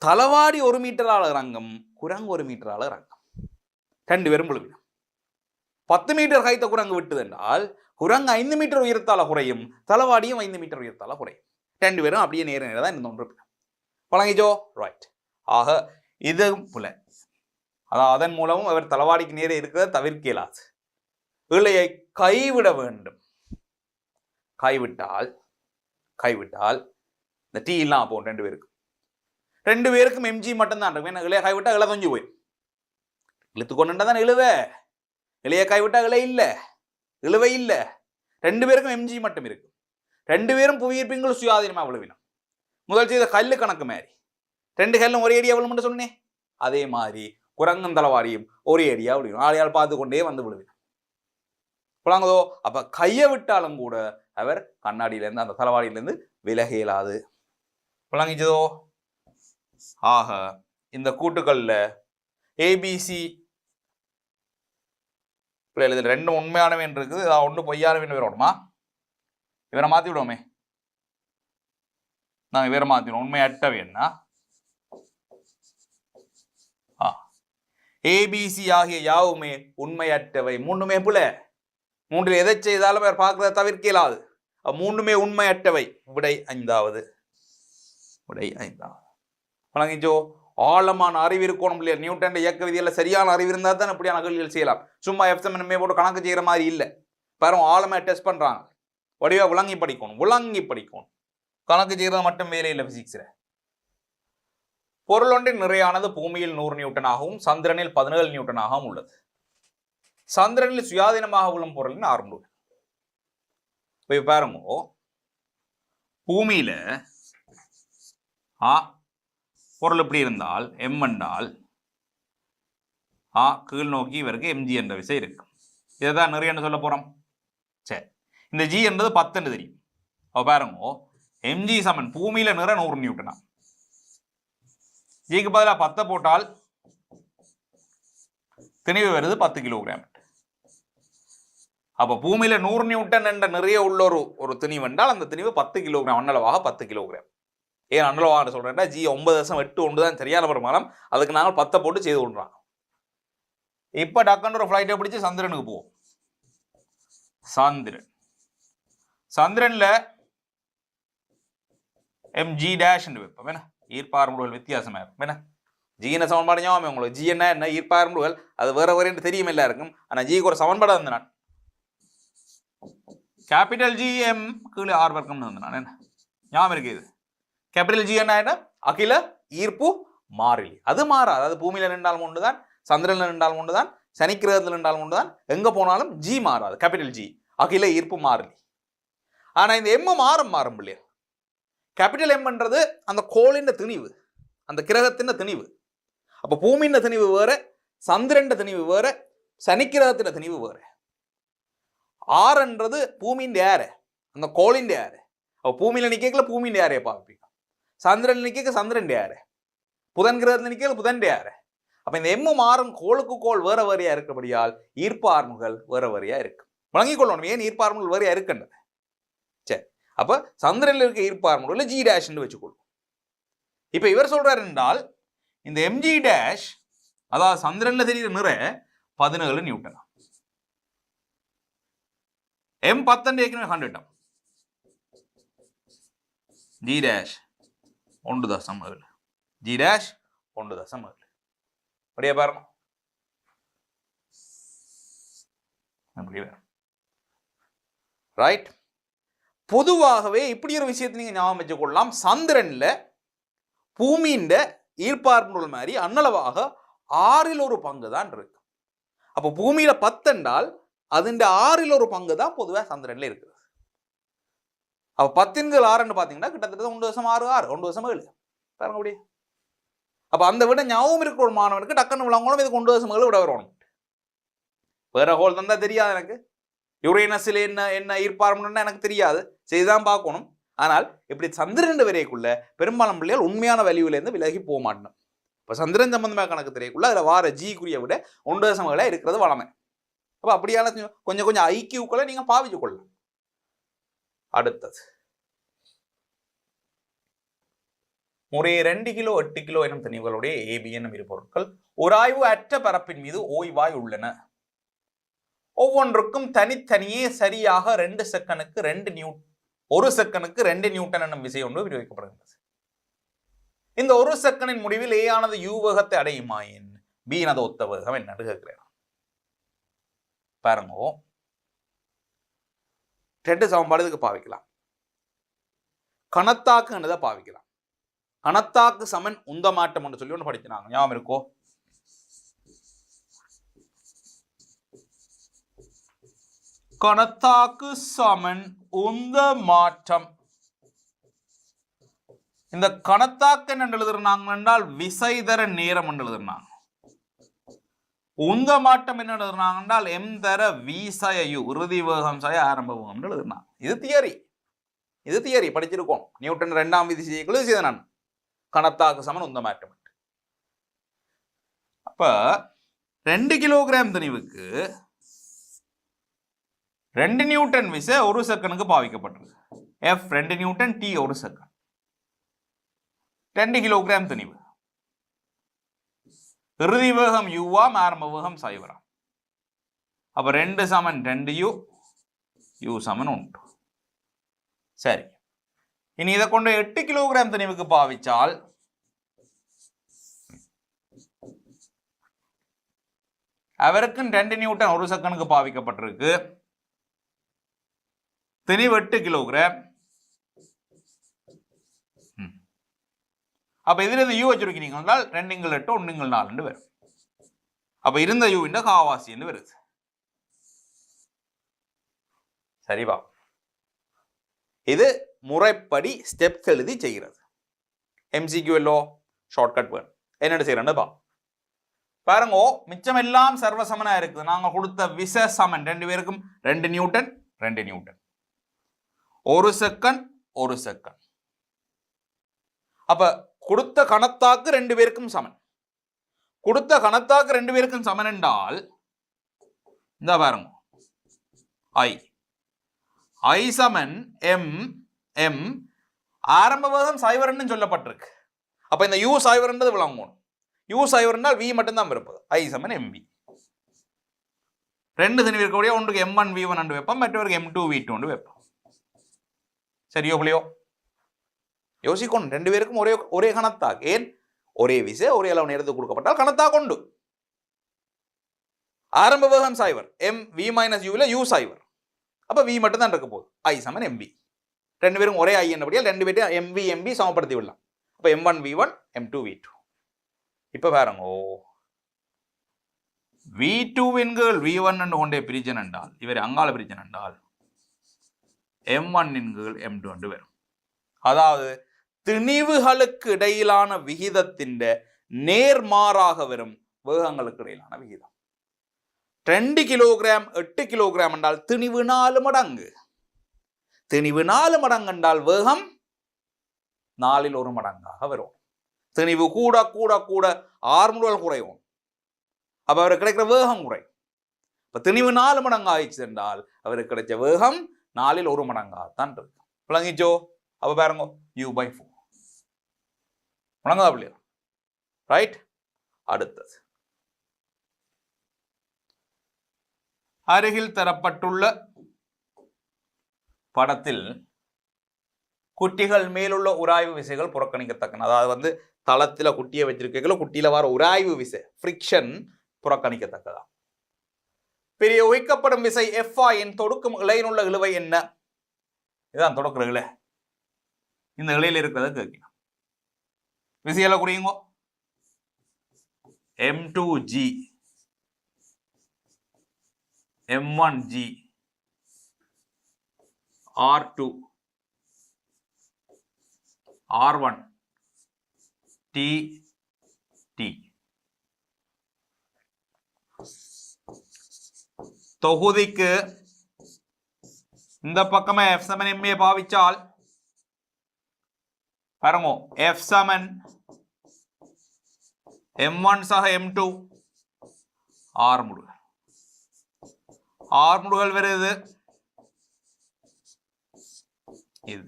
[SPEAKER 1] தலைவாடி 1 மீட்டரால இறங்கும், குரங்கு 1 மீட்டரால இறங்கும், 2 பேரும் விழுவிடும். 10 மீட்டர் கைத்த குரங்கு விட்டுது என்றால் குரங்கு 5 மீட்டர் உயரத்தால குறையும், தலைவாடியும் 5 மீட்டர் உயரத்தால குறையும். 2 பேரும் அப்படியே நேர தான் இருந்தோன்று. பழங்கிச்சோ? ரைட். ஆக இது புல, அதான் அதன் மூலமும் அவர் தலைவாடிக்கு நேரே இருக்கிறத தவிர்க்க இயலாது. இளையை கைவிட வேண்டும். கைவிட்டால் இந்த டீ இல்லாம போகும் 2 பேருக்கும் எம்ஜி மட்டும்தான் இருக்கும். இளைய கைவிட்டா இலை தொஞ்சு போய் இழுத்து கொண்டுட்டா தான் இளைய கைவிட்டா இழுவை இல்லை. 2 பேருக்கும் எம்ஜி மட்டும் இருக்கு. 2 பேரும் புவியீர்ப்பிங்கள் சுயாதீனமாக விழுவினோம். முதல் செய்த கல்லு கணக்கு மாதிரி 2 கல்லும் ஒரே அடியா விழுமுன்னு சொன்னேன். அதே மாதிரி குரங்கும் தலைவாடியும் ஒரே அடியா விழுவினோம். ஆளையால் பார்த்து கொண்டே வந்து விழுவினோம். புழங்குதோ? அப்ப கையை விட்டாலும் கூட அவர் கண்ணாடியிலேருந்து அந்த தலைவாடியிலேருந்து விலக இயலாது. புழங்கிச்சதோ? ஆக இந்த கூட்டுக்கள்ல ஏபிசி பிள்ளைகள் 2 உண்மையானவன் இருக்குது, ஒன்று பொய்யானவன் வரணுமா? இவரை மாற்றி விடுவோமே, நாங்கள் இவரை மாற்றிடுவோம். உண்மையற்றவேன்னா ஏபிசி ஆகிய யாவுமே உண்மையற்றவை. 3மே புல. 3ல் எதை செய்தாலும் அவர் பார்க்கிறத தவிர்க்க இயலாது. 3மே உண்மையற்றவை. விடை 5வது. வழங்கிச்சோ? ஆழமான அறிவு இருக்கணும் இல்லையா? நியூட்டன் இயக்க விதியில் சரியான அறிவு இருந்தால் தான் இப்படியான கேள்விகள் செய்யலாம். சும்மா எஃப்எம்என்மே போட்டு கணக்கு செய்கிற மாதிரி இல்லை. பாருங்க, ஆழமாக டெஸ்ட் பண்ணுறாங்க. வடிவாக விளங்கி படிக்கணும். கணக்கு செய்கிறது மட்டும் வேலை இல்லை பிசிக்ஸில். பொருள் ஒன்றின் நிறையானது பூமியில் 100 நியூட்டனாகவும் சந்திரனில் 17 நியூட்டனாகவும் உள்ளது. சந்திரனில் சுயாதீனமாக விழும் பொருளின் ஆரம்பம். இப்போ பாருங்க, பூமியில பொருள் இப்படி இருந்தால் எம் என்றால் கீழ் நோக்கி இவருக்கு எம்ஜி என்ற விசை இருக்கு. இதைதான் நிறைய சொல்ல போறோம். சரி, இந்த ஜி என்பது 10 என்று தெரியும். அப்ப பாருங்க, எம்ஜி சமன் பூமியில நிற 100 நியூட்டனா. ஜிக்கு பதிலாக 10 போட்டால் திணிவு வருது 10 கிலோகிராம். அப்ப பூமியில 100 நியூட்டன் என்ற நிறைய உள்ள ஒரு திணிவு என்றால் அந்த திணிவு 10 கிலோகிராம், அண்ணளவாக 10 கிலோகிராம். ஏன் அண்ணளவாக சொல்றேன்னா ஜி 9.81 தான் சரியான பெருமானம். அதுக்கு நாங்கள் 10 போட்டு செய்து கொள்றோம். இப்ப டக்குன்னு ஒரு ஃபிளைட்டை பிடிச்சி சந்திரனுக்கு போவோம். சந்திரன்ல எம்ஜி டேஷ் வைப்போம். வேணா ஈர்ப்பார்முடுகள் வித்தியாசமா இருக்கும். வேணா ஜின சமன்பாடு ஞாபகம் உங்களுக்கு. ஜி என்ன ஈர்ப்பார்முடுகள் அது வேற வேறு தெரியும் எல்லாருக்கும். ஆனா ஜிக்கு ஒரு சமன்பாடு வந்து நான் கேபிட்டல் ஜி எம் கீழே ஆர் வர்க்கம்னு வந்து நான் என்ன ஞாபகம் இருக்கு. இது கேபிட்டல் ஜி என்ன அகில ஈர்ப்பு மாறிலி. அது மாறாது. அதாவது பூமியில நின்றாலும் ஒன்றுதான், சந்திரன்ல நின்றாலும் ஒன்றுதான், சனிக்கிரகத்தில் நின்றாலும் ஒன்றுதான். எங்க போனாலும் ஜி மாறாது. கேபிட்டல் ஜி அகில ஈர்ப்பு மாறிலி. ஆனா இந்த எம் மாறும் இல்லையா? கேபிட்டல் எம் என்றது அந்த கோளின் திணிவு, அந்த கிரகத்தின் திணிவு. அப்ப பூமியின் திணிவு வேற, சந்திரன் திணிவு வேற, சனிக்கிரகத்தின் திணிவு வேற. ஆர் என்றது பூமியின் ஏற, அந்த கோளின் யாரு? அப்போ பூமியில நிக்கல பூமியின் யாரைய பார்ப்பீங்க, சந்திரன் நிக்க சந்திரன் யாரு, புதன் கிரகத்தில் நிக்கல புதன் யாரு. அப்ப இந்த எம்மு மாறும் கோளுக்கு கோள் வேற வேறையா இருக்கிறபடியால் ஈர்ப்பார்முகள் வேற வேறையா இருக்கு. வழங்கிக் கொள்ளணும் ஏன் ஈர்ப்பார்முகள் வேறையா இருக்குன்றது. சரி, அப்ப சந்திரன்ல இருக்க ஈர்ப்பார்முகள் ஜி டேஷ் வச்சுக்கொள்ளும். இப்ப இவர் சொல்றாரு என்றால் இந்த எம்ஜி டேஷ், அதாவது சந்திரன்ல தெரிகிற நிற 17 நியூட்டன், எம் 10 ஏற்கனவே 100, ஜி டேஷ் 1.7, ஜி டேஷ் 1.7. அப்படியே பாருங்க, ரைட். பொதுவாகவே இப்படி ஒரு விஷயத்தை நீங்க ஞாபகம் வச்சுக் கொள்ளலாம். சந்திரன்ல பூமியின் ஈர்ப்பார்முகள் மாதிரி அன்னளவாக 1/6 தான் இருக்கு. அப்போ பூமியில 10 என்றால் அதுண்ட 1/6 தான் பொதுவாக சந்திரன்ல இருக்குது. அப்ப 10/6 பாத்தீங்கன்னா கிட்டத்தட்ட 1.66 1.7 பாருங்க அப்படியே. அப்ப அந்த விட ஞாபகம் இருக்கிற ஒரு மாணவனுக்கு டக்குன்னு விளங்கணும் இதுக்கு 1.7 விட வரணும். வேற ஹோல் தந்தா தெரியாது எனக்கு, யுரேனஸில் என்ன ஈர்ப்பார்முகம்னா எனக்கு தெரியாது, செய்துதான் பார்க்கணும். ஆனால் இப்படி சந்திரன் வரைக்குள்ள பெரும்பாலும் பிள்ளைகள் உண்மையான வேல்யூல இருந்து விலகி போக மாட்டோம். இப்ப சந்திரன் சம்பந்தமாக கணக்கு தெரியக்குள்ள அதுல வார ஜி குறிய விட 1.7 இருக்கிறது வளமை. அப்ப அப்படியான கொஞ்சம் கொஞ்சம் ஐக்கியூக்களை நீங்க பாவிச்சு கொள்ளலாம். அடுத்தது முறையே 2 கிலோ 8 கிலோ எனும் திணிவுகளுடைய ஏபி என்னும் இரு பொருட்கள் உராய்வு அற்ற பரப்பின் மீது ஓய்வாய் உள்ளன. ஒவ்வொன்றுக்கும் தனித்தனியே சரியாக 2 செகண்டுக்கு 2 நியூட்டன், 1 செகண்டுக்கு 2 நியூட்டன் என்னும் விசை ஒன்று விடுவிக்கப்படுகிறது. இந்த 1 செகண்டின் முடிவில் ஏ ஆனது யூ வேகத்தை அடையுமாயின் பி ஆனது ஒத்த வேகம் என்னன்னு கேட்கிறேன். பாருங்க, 2 சமன்பாடு இதுக்கு பாவிக்கலாம். கணத்தாக்குன்றதை பாவிக்கலாம். கணத்தாக்கு சமன் உந்த மாட்டம் என்று சொல்லி ஒன்று படிக்கிறாங்க, ஞாபகம் இருக்கோ? கணத்தாக்கு சமன் உந்த மாற்றம். இந்த கணத்தாக்கு என்ன எழுதுறாங்க என்றால் விசை தர நேரம் என்று எழுதுறாங்க. உந்த மாட்டம் என்ன எழுதுறாங்க என்றால் எம் தர விசையு இறுதி வேகம் சாய ஆரம்ப வேகம் என்று எழுதுறாங்க. இது தியரி படிச்சிருக்கோம். நியூட்டன் 2ஆம் விதி செய்ய நான் கணத்தாக்கு சமன் உந்த மாற்றம். அப்ப 2 கிலோகிராம் திணிவுக்கு 2 நியூட்டன் விசை 1 செகண்டுக்கு பாவிக்கப்பட்டிருக்கு. F 2 newton, T 1 second, 2 kilogram திணிவு. இறுதி வேகம் யூவாம், ஆரம்ப வேகம் சைவராம். அப்ப 2 சமன் 2 யூ, யூ சமன் 1. சரி, இனி இதை கொண்டு 8 கிலோகிராம் திணிவுக்கு பாவிச்சால் அவருக்கு 2 நியூட்டன் 1 செகண்டுக்கு பாவிக்கப்பட்டிருக்கு. திணிவு 8 கிலோகிராம். அப்ப இதுல இருந்து யூ வச்சிருக்கீங்க என்றால் 2 × 8 1 × 4 வரும். அப்ப இருந்த யூ இந்த காவாசி என்று வருது. சரிவா? இது முறைப்படி ஸ்டெப்ஸ் எழுதி செய்கிறது. எம்சிக்யூ எல்லோ ஷார்ட்கட் வேணும். என்னென்ன செய்யறேன்னு பாருங்க. மிச்சம் எல்லாம் சர்வசமனா இருக்குது. நாங்க கொடுத்த விச சமன் 2 பேருக்கும் 2 நியூட்டன் 2 நியூட்டன், 1 செகண்ட் 1 செகண்ட். அப்ப கொடுத்த கணத்தாக்கு 2 பேருக்கும் சமன். கொடுத்த கணத்தாக்கு 2 பேருக்கும் சமன் என்றால் இந்த பாருங்க, ஐ சமன் எம், எம் ஆரம்ப வேகம் சைவரன்னு சொல்லப்பட்டிருக்கு. அப்ப இந்த யூ சைவரன்றது விளங்கணும். யூ சைவரன்னால் வி மட்டும்தான் இருப்பது. ஐ சமன் எம்பி. 2 திணிவு இருக்கக்கூடிய ஒன்றுக்கு M1 V1 என்று வைப்போம், மற்றவருக்கு M2 V2 என்று வைப்போம். சரியோ பிள்ளையோ? யோசிக்கணும். 2 பேருக்கும் ஒரே கணத்தாக்கு. ஏன்? ஒரே விசை ஒரே அளவு நேரத்துக்கு கொடுக்கப்பட்டால் கணத்தாக்கு உண்டு. ஆரம்ப வேகம் சைவர், எம் வி மைனஸ் யூவில் யூ சைவர். அப்ப வி மட்டும் தான் இருக்க போகுது. ஐ சமன் எம்பி. 2 பேரும் ஒரே ஐ என்னபடியால் 2 பேரும் எம்பி எம்பி சமப்படுத்தி விடலாம். அப்ப M1 V1 M2 V2. இப்ப பாருங்க, V2 என்கள் V1 என்று கொண்டே பிரிச்சன் என்றால் இவர் அங்கால பிரிச்சன் என்றால் M1 என்கள் M2 என்று வரும். அதாவது திணிவுகளுக்கு இடையிலான விகிதத்தின் நேர்மாறாக வரும் வேகங்களுக்கு இடையிலான விகிதம். 2 கிலோகிராம் 8 கிலோகிராம் என்றால் திணிவு 4 மடங்கு. திணிவு 4 மடங்கு என்றால் வேகம் 4ல் 1 மடங்காக வரும். திணிவு கூட கூட கூட 6 முடுகள் குறையும். அப்ப அவருக்கு கிடைக்கிற வேகம் குறையும். இப்ப திணிவு 4 மடங்கு ஆயிடுச்சு என்றால் அவருக்கு கிடைச்ச வேகம் 4ல் 1 மடங்காகத்தான் இருக்கு. விளங்கிச்சோ? அப்ப பாருங்க u/4 விளங்குதா பிள்ளையா? ரைட். அடுத்தது அருகில் தரப்பட்டுள்ள படத்தில் குட்டிகள் மேலுள்ள உராய்வு விசைகள் புறக்கணிக்கத்தக்கன. அதாவது தளத்தில் குட்டியை வச்சிருக்கீங்களோ குட்டியில வர உராய்வு விசை ஃப்ரிக்ஷன் புறக்கணிக்கத்தக்கதா. பெரிய உயிக்கப்படும் விசை F என் தொடுக்கும் இழையினுள்ள இழுவை என்ன? இதுதான் தொடக்கிற இழை. இந்த இழையில் இருக்கிறத கேட்கலாம். விசையில குறியுங்க. M2G M1G R2 R1 T T. தொகுதிக்கு இந்த பக்கமே F சமன் MA பாவிச்சால் பாருங்க F சமன் M1 சக M2 R முடுகள். R முடுகள் வருது இது.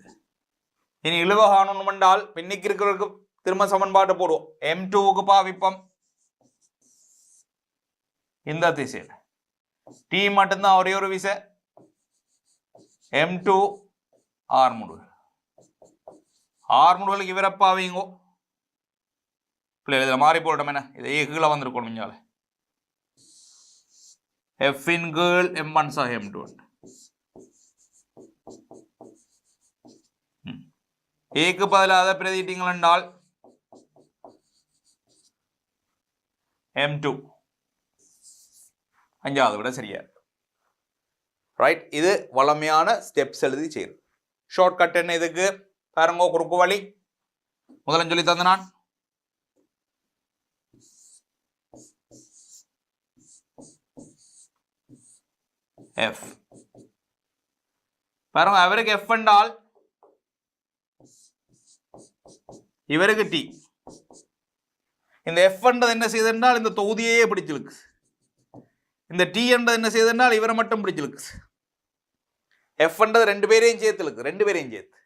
[SPEAKER 1] இனி இழுவ காணணும் என்றால் பின்னிக்கு இருக்கிறதுக்கு திரும்ப சமன்பாட்டு போடுவோம். M2க்கு பாவிப்போம் இந்த திசையில். T மட்டும்தான் ஒரே ஒரு விசை M2 R முடுகள். R முடுகளுக்கு இவரை பாவிங்கோ. பிள்ளைகள் இதில் மாறி போட்டோம் என்ன? இதை கீழே வந்திருக்கணும். இஞ்சால F இன் கீழ் M1 சக M2 ஏக்கு பதிலாக பிரதிட்டீங்கள் என்றால் M2 5வது விட சரியா. ரைட். இது வளமையான ஸ்டெப்ஸ் எழுதி செய்யுது. ஷார்ட் கட் என்ன இதுக்கு பாருங்க. குறுக்கு வழி முதல்ல சொல்லி தந்த நான் F பாருங்க. அவருக்கு F என்றால் இவருக்கு T. இந்த F என்றது என்ன செய்தென்றால் இந்த தொகுதியே பிடிச்சிருக்கு. இந்த T என்றது என்ன செய்தென்றால் இவரை மட்டும் பிடிச்சிருக்கு. F என்றது 2 பேரையும் சேர்த்து இருக்கு. 2 பேரையும் சேர்த்து.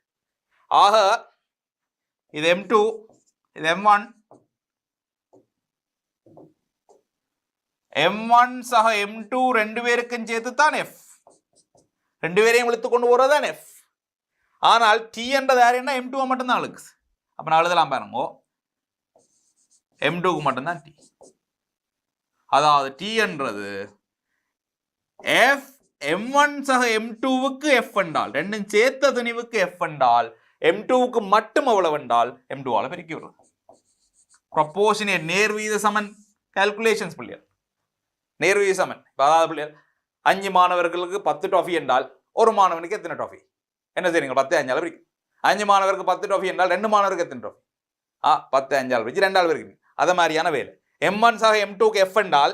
[SPEAKER 1] ஆக இது M2 இது M1 M1 சக M2 2 பேருக்கும் சேர்த்து தான் F. 2 பேரையும் இழுத்து கொண்டு போறதுதான் F. ஆனால் T என்றது யாருன்னா M2 மட்டும்தான் இழுக்கு. அப்ப நான் எழுதலாம் பாருங்க. M2க்கு மட்டும்தான் T. அதாவது T என்றது F M1 சக M2க்கு F என்றால் ரெண்டும் சேர்த்த துணிவுக்கு F என்றால் M2க்கு மட்டும் எவ்வளவு என்றால் M2ஆல பெருக்கி விடுறது. ப்ரொபோர்ஷனேட் நேர்வீத சமன் கால்குலேஷன்ஸ் பிள்ளைகள். நேர்வீத சமன். அதாவது பிள்ளைகள் 5 மாணவர்களுக்கு 10 டாஃபி என்றால் ஒரு மாணவனுக்கு எத்தனை டாஃபி? என்ன செய்றீங்க? 10 5 பிரிக்கும். 5 மாணவருக்கு 10 டாஃபி என்றால் 2 மாணவருக்கு எத்தனை டாஃபி? 10 5 பிரிச்சு 2 ஆள் பிரிக்கிறீங்க. அத மாதிரியான வேலை. M1 சக M2க்கு F என்றால்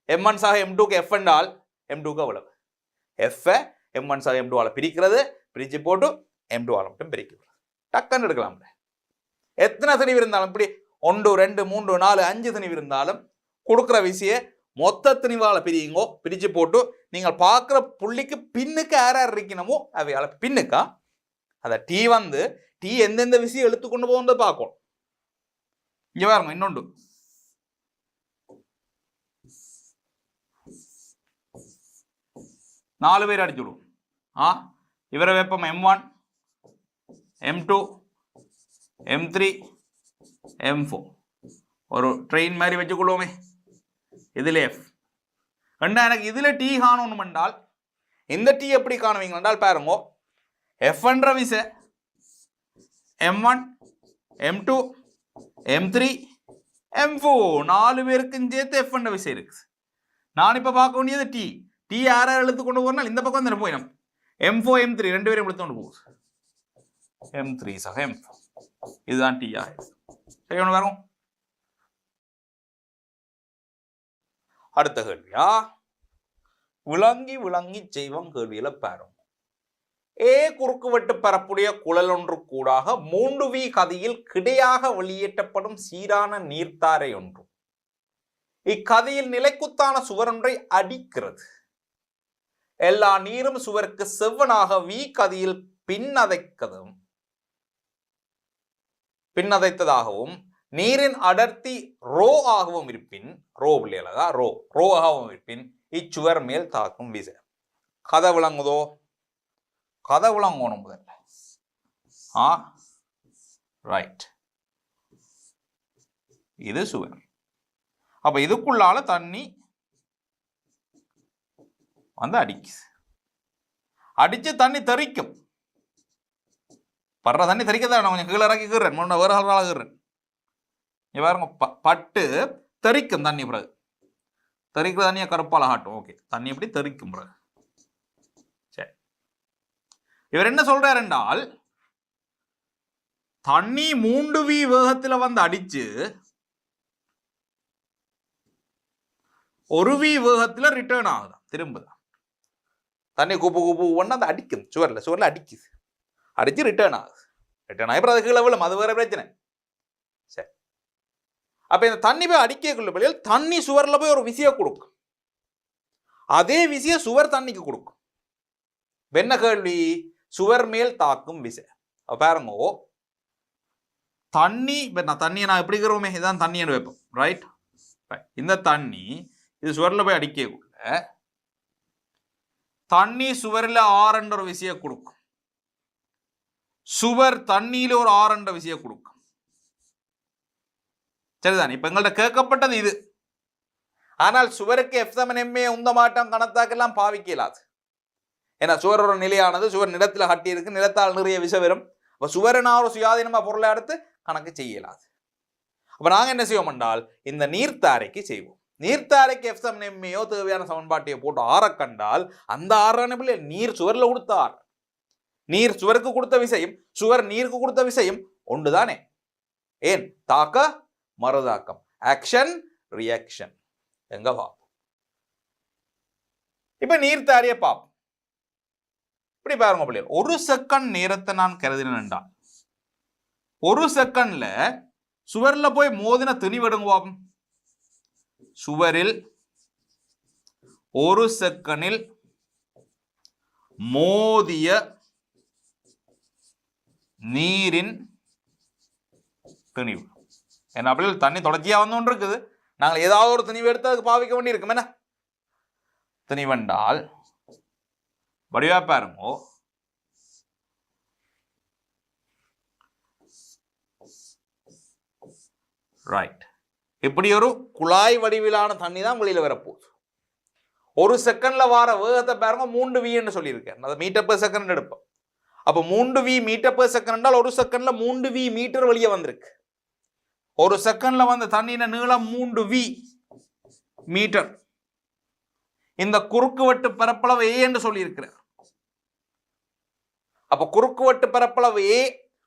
[SPEAKER 1] M1 சக M2க்கு F என்றால் M2க்கு எவ்வளவு? F M1 சக M2ஆல பிரிக்கிறது. பிரிச்சு போட்டு M2ஆல மட்டும் பிரிக்கிறது. டக்குன்னு எடுக்கலாம். எத்தனை திணிவு இருந்தாலும் இப்படி 1 2 3 4 5 திணிவு இருந்தாலும் கொடுக்குற விசையை மொத்த திணிவால பிரியுங்கோ. பிரிச்சு போட்டு நீங்கள் பார்க்குற புள்ளிக்கு பின்னுக்கு யார் இருக்கணுமோ அவையால பின்னுக்கா அத T எந்தெந்த விசையை எழுத்து கொண்டு போகிறது பார்க்கணும். இங்க பாருங்க இன்னொன்று. நாலு பேர் அடிச்சு விடுவோம். இவரை வெப்பம் M1 M2 M3 M4 ஒரு ட்ரெயின் மாதிரி வச்சுக்கொள்வோமே. இதுல F ரெண்டா. எனக்கு இதுல T காணணும் என்றால் இந்த T எப்படி காணுவீங்க என்றால் பாருங்க. F என்ற விசை M1 M2 M3 M4 4 பேருக்கும் சேர்த்து F என்ற விசை இருக்கு. நான் இப்ப பார்க்க வேண்டியது T யாரை எழுத்து கொண்டு போனால் இந்த பக்கம் தானே போயிடும். M4 M3 2 பேரும் எழுத்து கொண்டு போகுது. M3 சக M4 இதுதான் T ஆகும். சரி ஒன்று வரும். அடுத்த கேள்வியா விளங்கி விளங்கி செய்வோம் கேள்வியில பாருங்க. ஏ குறுக்குவெட்டு பரப்புடைய குழல் ஒன்று கூடாக 3v கதியில் கிடையாக வெளியேற்றப்படும் சீரான நீர்த்தாரை ஒன்று இக்கதியில் நிலைக்குத்தான சுவரொன்றை அடிக்கிறது. எல்லா நீரும் சுவருக்கு செவ்வனாக வி கதியில் பின்னதைத்ததாகவும் நீரின் அடர்த்தி ரோ ஆகவும் இருப்பின் ரோ ஆகவும் இருப்பின் இச்சுவர் மேல் தாக்கும் விசை. கதை விளங்குதோ? கதை விளங்கணும் முதல்ல. ரைட், இது சுவர். அப்ப இதுக்குள்ளால தண்ணி வந்து அடிக்குது. அடிச்சு தண்ணி தெறிக்கும். படுற தண்ணி தெறிக்கதான் கொஞ்சம் கீழே இறக்கிக்கிறேன், வேற ஆளுகிறேன். பாருங்க, பட்டு தெறிக்கும் தண்ணி. பிறகு தெறிக்கிற தண்ணியை கருப்பால் ஆட்டும். ஓகே, தண்ணி எப்படி தெறிக்கும் பிறகு. சரி, இவர் என்ன சொல்றாரு என்றால், தண்ணி 3v வேகத்துல வந்து அடிச்சு 1v வேகத்துல ரிட்டர்ன் ஆகுதான், திரும்புதான். தண்ணி கூப்பு ஒன்று அந்த அடிக்கும் சுவர்ல அடிக்குது. அடிச்சு ரிட்டர்ன் ஆகுது. ரிட்டர்ன் ஆகி அது கீழே விழும், அது வேற பிரச்சனை. சரி, அப்ப இந்த தண்ணி போய் அடிக்கக்குள்ள பிள்ளைகள் தண்ணி சுவர்ல போய் ஒரு விசையை கொடுக்கும். அதே விசையை சுவர் தண்ணிக்கு கொடுக்கும். என்ன கேள்வி? சுவர் மேல் தாக்கும் விசை. பாருங்க, தண்ணி தண்ணியை நான் எப்படி இருக்கிறோமே, இதுதான் தண்ணின்னு வைப்போம். ரைட், இந்த தண்ணி இது சுவர்ல போய் அடிக்கக்குள்ள தண்ணி சுவரில் ஆறுன்ற ஒரு விசையை கொடுக்கும். சுவர் தண்ணியில ஒரு ஆறுன்ற விசையை கொடுக்கும். சரிதான். இப்ப எங்கள்ட்ட கேட்கப்பட்டது இது. ஆனால் சுவருக்கு F(ma) உந்த மாட்டம் கணத்தாக்கெல்லாம் பாவிக்கலாது. ஏன்னா சுவர் ஒரு நிலையானது, சுவர் நிலத்தில் கட்டி இருக்கு, நிலத்தால் நிறைய விசை வரும். அப்ப சுவரனா ஒரு சுயாதீனமா பொருளை எடுத்து கணக்கு செய்யலாது. அப்ப நாங்க என்ன செய்வோம் என்றால், இந்த நீர்த்தாரைக்கு செய்வோம். நீர்த்தாரைக்கு F(ma) தேவையான சமன்பாட்டையை போட்டு ஆற கண்டால், அந்த ஆறான நீர் சுவர்ல கொடுத்த ஆறு, நீர் சுவருக்கு கொடுத்த விசையும் சுவர் நீருக்கு கொடுத்த விசையும் ஒன்றுதானே. ஏன்? தாக்க மறுதாக்கம், ஆக்ஷன் ரியாக்ஷன். எங்க பார்ப்போம். இப்ப நீர்த்தாரிய பார்ப்போம். இப்படி பாருங்க பிள்ளைகள், 1 செகண்ட் நேரத்தை நான் கருதினேன் என்றால், 1 செகண்ட்ல சுவர்ல போய் மோதின திணிவெடுங்க பார்ப்போம். சுவரில் 1 செகண்டில் மோதிய நீரின் திணிவு. என்ன அப்படி தண்ணி தொடர்ச்சியா வந்து இருக்குது, நாங்கள் ஏதாவது ஒரு திணிவு எடுத்து அதுக்கு பாவிக்க வேண்டி இருக்கும். என்ன திணிவென்றால் வடிவா பாருங்க, ரைட், இப்படி ஒரு குழாய் வடிவிலான தண்ணி தான் வெளியில வரப்போகுது. 1 செகண்ட்ல வார வேகத்தை பாருங்க, 3v சொல்லியிருக்கேன். அதை மீட்டர் பெர் செகண்ட் எடுப்போம். அப்ப 3v மீட்டர் பெர் செகண்ட் என்றால் 1 செகண்ட்ல 3v மீட்டர் வெளியே வந்திருக்கு. 1 செகண்ட்ல வந்த தண்ணியின் நீளம் 3v மீட்டர். இந்த குறுக்குவெட்டு பரப்பளவு A என்று சொல்லி இருக்கிறார். அப்ப குறுக்குவெட்டு பரப்பளவு A,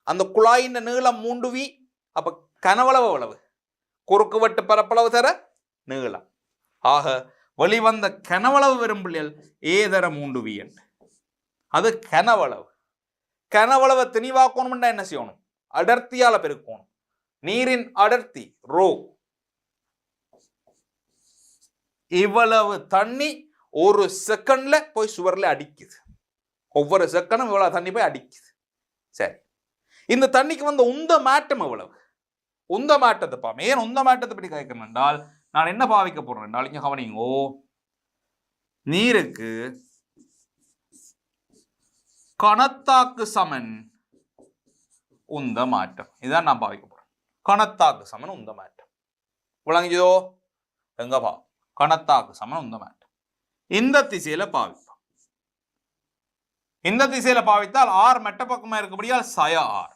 [SPEAKER 1] அந்த குழாயின் நீளம் 3v. அப்ப கனவளவு எவ்வளவு? குறுக்குவெட்டு பரப்பளவு தர நீளம். ஆக வெளிவந்த கனவளவு வரும் பிள்ளைகள் A தர 3v என்று. அது கனவளவு. கனவளவை திணிவாக்கணும்னா என்ன செய்யணும்? அடர்த்தியால பெருக்கணும். நீரின் அடர்த்தி ரோ. இவ்வளவு தண்ணி 1 செகண்ட்ல போய் சுவர்ல அடிக்குது. ஒவ்வொரு செகண்டும் இவ்வளவு தண்ணி போய் அடிக்குது. சரி, இந்த தண்ணிக்கு வந்த உந்த மாட்டம் எவ்வளவு? உந்த மாட்டத்தை பாமே. ஏன் உந்த மாட்டத்தை பற்றி கேட்கணும் என்றால், நான் என்ன பாவிக்க போறேன் என்றால், இங்க கவனிங்கோ, நீருக்கு கணத்தாக்கு சமன் உந்த மாற்றம். இதான் நான் பாவிக்க போறேன். கணத்தாக்கு சமன் உந்த மாற்றம். விளங்கியதோ? எங்க பா, கணத்தாக்கு சமன் உந்த மாற்றம். இந்த திசையில பாவிப்போம். இந்த திசையில பாவித்தால் ஆர் மெட்ட பக்கமா இருக்கபடியால் சய ஆர்.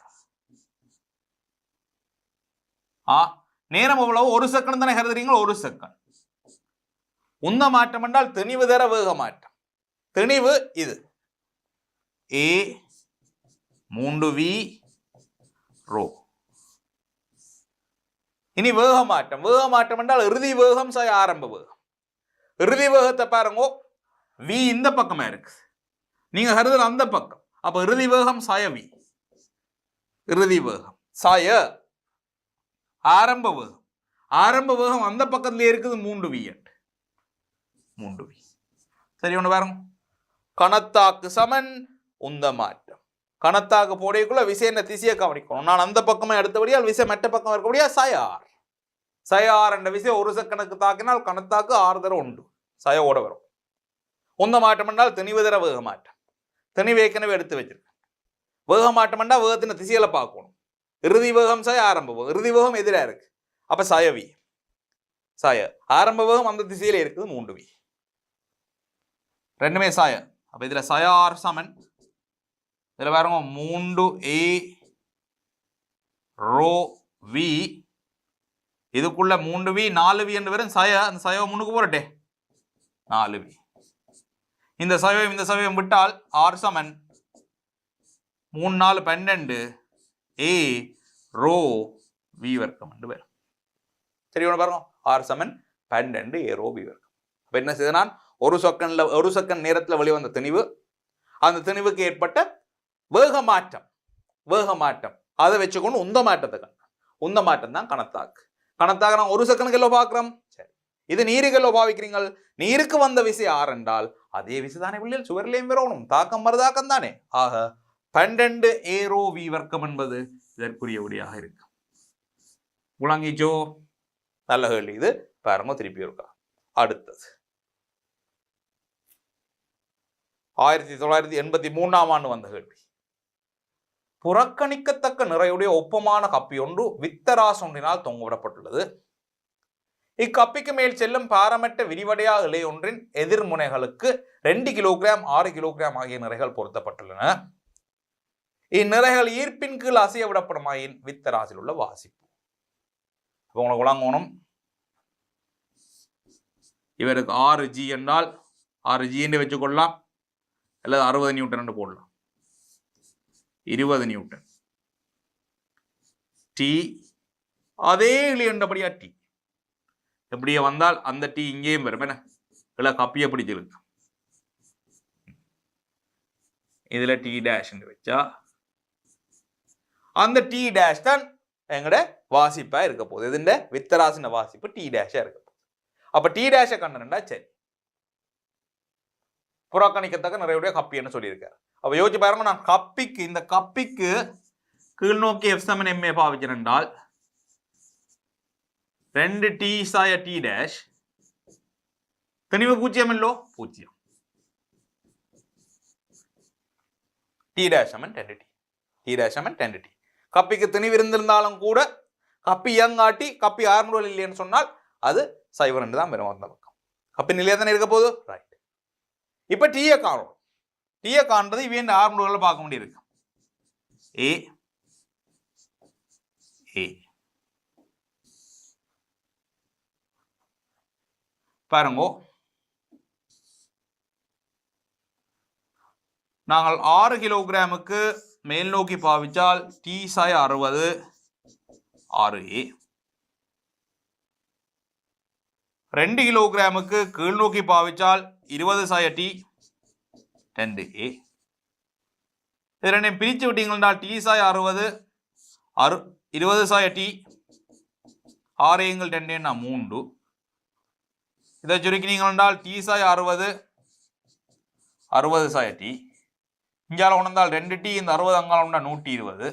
[SPEAKER 1] நேரம் எவ்வளவு? 1 செகண்ட் தானே கருதுறீங்களோ? 1 செகண்ட். உந்த மாற்றம் என்றால் திணிவு தர வேக மாற்றம். திணிவு இது A 3v ரோ. இனி வேக மாற்றம். வேக மாற்றம் என்றால் இறுதி வேகம் சய ஆரம்ப வேகம். இறுதி வேகத்தை பாருங்க, v இந்த பக்கமா இருக்கு, நீங்க கருதுற அந்த பக்கம். அப்ப இறுதி வேகம் சய வி, இறுதி வேகம் சய ஆரம்ப வேகம், ஆரம்ப வேகம் அந்த பக்கத்துல இருக்குது 3v, 3v. சரி, ஒன்று பாருங்க. கணத்தாக்கு சமன் உந்த மாற்றம். கணத்தாக்கு போடைக்குள்ள விசைய திசையை கவனிக்கணும். நான் அந்த பக்கமே எடுத்தபடியால் விசை மற்ற பக்கம் இருக்கபடியா சயார், சயார் என்ற விசை ஒரு செகண்டுக்கு தாக்கினால் கணத்தாக்கு 6 தடவை உண்டு, சயோட வரும். உந்த மாற்றம் என்றால் திணிவுதர வேக மாற்றம். திணிவு ஏற்கனவே எடுத்து வச்சிருக்கேன். வேக மாற்றம் என்றால் வேகத்தின் திசையில பார்க்கணும். இறுதி வேகம் சய, ஆரம்ப வேகம். இறுதி வேகம் எதிராக இருக்கு, அப்ப சயவி சய. ஆரம்ப வேகம் அந்த திசையில இருக்குது 3v, ரெண்டுமே சாய. அப்ப இதுல சயார் சமன், இதுல பாருங்க 3a ரோ v, இதுக்குள்ள 3v 4v என்று வரும் சய. அந்த சயவை முன்னுக்கு போறட்டே 4v. இந்த சயவையும் இந்த சயவையும் விட்டால் r சமன் 3 4 12 a ரோ v வர்க்கம் என்று வரும். சரி, பாருங்க r சமன் 12 a ரோ v வர்க்கம். அப்ப என்ன செய்த நான் ஒரு செகண்ட் நேரத்தில் வெளிவந்த திணிவு, அந்த திணிவுக்கு ஏற்பட்ட வேக மாற்றம், வேக மாற்றம் அதை வச்சுக்கொண்டு உந்த மாற்றத்தை கணக்கு. உந்த மாற்றம் தான் கணத்தாக்கு. கணத்தாக்கு நான் ஒரு செகண்டுக்கு எல்லோ பார்க்கிறோம். சரி, இது நீருக்கு எல்லோ பாவிக்கிறீங்க. நீருக்கு வந்த விசை 6 என்றால் அதே விசை தானே பிள்ளைகள் சுவர்லையும் வரணும், தாக்கம் மறுதாக்கம் தானே. ஆக 12 ஏரோ வி வர்க்கம் என்பது இதற்குரிய விடையாக இருக்கு. உலங்கிச்சோ, நல்ல கேள்வி இது. பாருங்க, திருப்பி இருக்கா. அடுத்தது 1983ஆம் ஆண்டு வந்த கேள்வி. புறக்கணிக்கத்தக்க நிறையுடைய ஒப்பமான கப்பி ஒன்று வித்தராசு ஒன்றினால் தொங்கவிடப்பட்டுள்ளது. இக்கப்பிக்கு மேல் செல்லும் பாரமற்ற விரிவடையா இலை ஒன்றின் எதிர்முனைகளுக்கு 2 கிலோகிராம் 6 கிலோகிராம் ஆகிய நிறைகள் பொருத்தப்பட்டுள்ளன. இந்நிறைகள் ஈர்ப்பின் கீழ் அசைய விடப்படுமாயின் வித்தராசில் உள்ள வாசிப்பு. உங்களுக்கு விளங்கணும், இவருக்கு 6g என்றால் 6g என்று வச்சுக்கொள்ளலாம், அல்லது 60 நியூட்டன் என்று போடலாம். 20 நியூட்டன் டி, அதே இழியண்டபடியா டி எப்படியே வந்தால் அந்த டி இங்கேயும் வரும். என்ன இல்லை, கப்பியை பிடிச்சிருக்கு. இதுல டி டேஷ் வச்சா அந்த டி டேஷ் தான் எங்கட வாசிப்பா இருக்க போகுது. இதுண்ட வித்தராசின வாசிப்பு டி டேஷா இருக்க போகுது. அப்ப டி டேஷை கண்டனண்டா சரி, புறக்கணிக்கத்தக்க நிறைய கப்பின்னு சொல்லியிருக்காரு. அப்ப யோசிச்சு பாருங்க, நான் கப்பிக்கு இந்த கப்பிக்கு கீழ்நோக்கி எஃப் சமன் எம்ஏ பாவிக்கிறேன் என்றால் 2t சாய டி டேஷ் திணிவு 0 இல்லோ 0, டி டேஷ் சமன் 10t, டி டேஷ் சமன் 10t. கப்பிக்கு திணிவு இருந்திருந்தாலும் கூட கப்பி இயங்காட்டி கப்பி ஆர்முடல் இல்லைன்னு சொன்னால் அது 0 தான் வரும். அந்த பக்கம் கப்பி நிலையா தானே இருக்க போகுது. ரைட், இப்ப டீயை காணும். டீயை காண்றது இவன் ஆர்முடல்ல பார்க்க முடியிருக்கு. ஏ ஏ பாருங்க, நாங்கள் 6 கிலோகிராமுக்கு மேல் நோக்கி பாவிச்சால் டி சாய் 60 6a, 2 கிலோகிராமுக்கு கீழ் நோக்கி பாவிச்சால் 20 சாய டி 10a. இது ரெண்டையும் பிரித்து விட்டீங்கன்னா டி சாய் 60 20 சாய டி 6 10 3. இதை சுருக்கினீங்கள் டி சாய் 60 60 சாய டி, இங்கால உணர்ந்தால் 2t, இந்த 60 அங்கால உண்டா 120,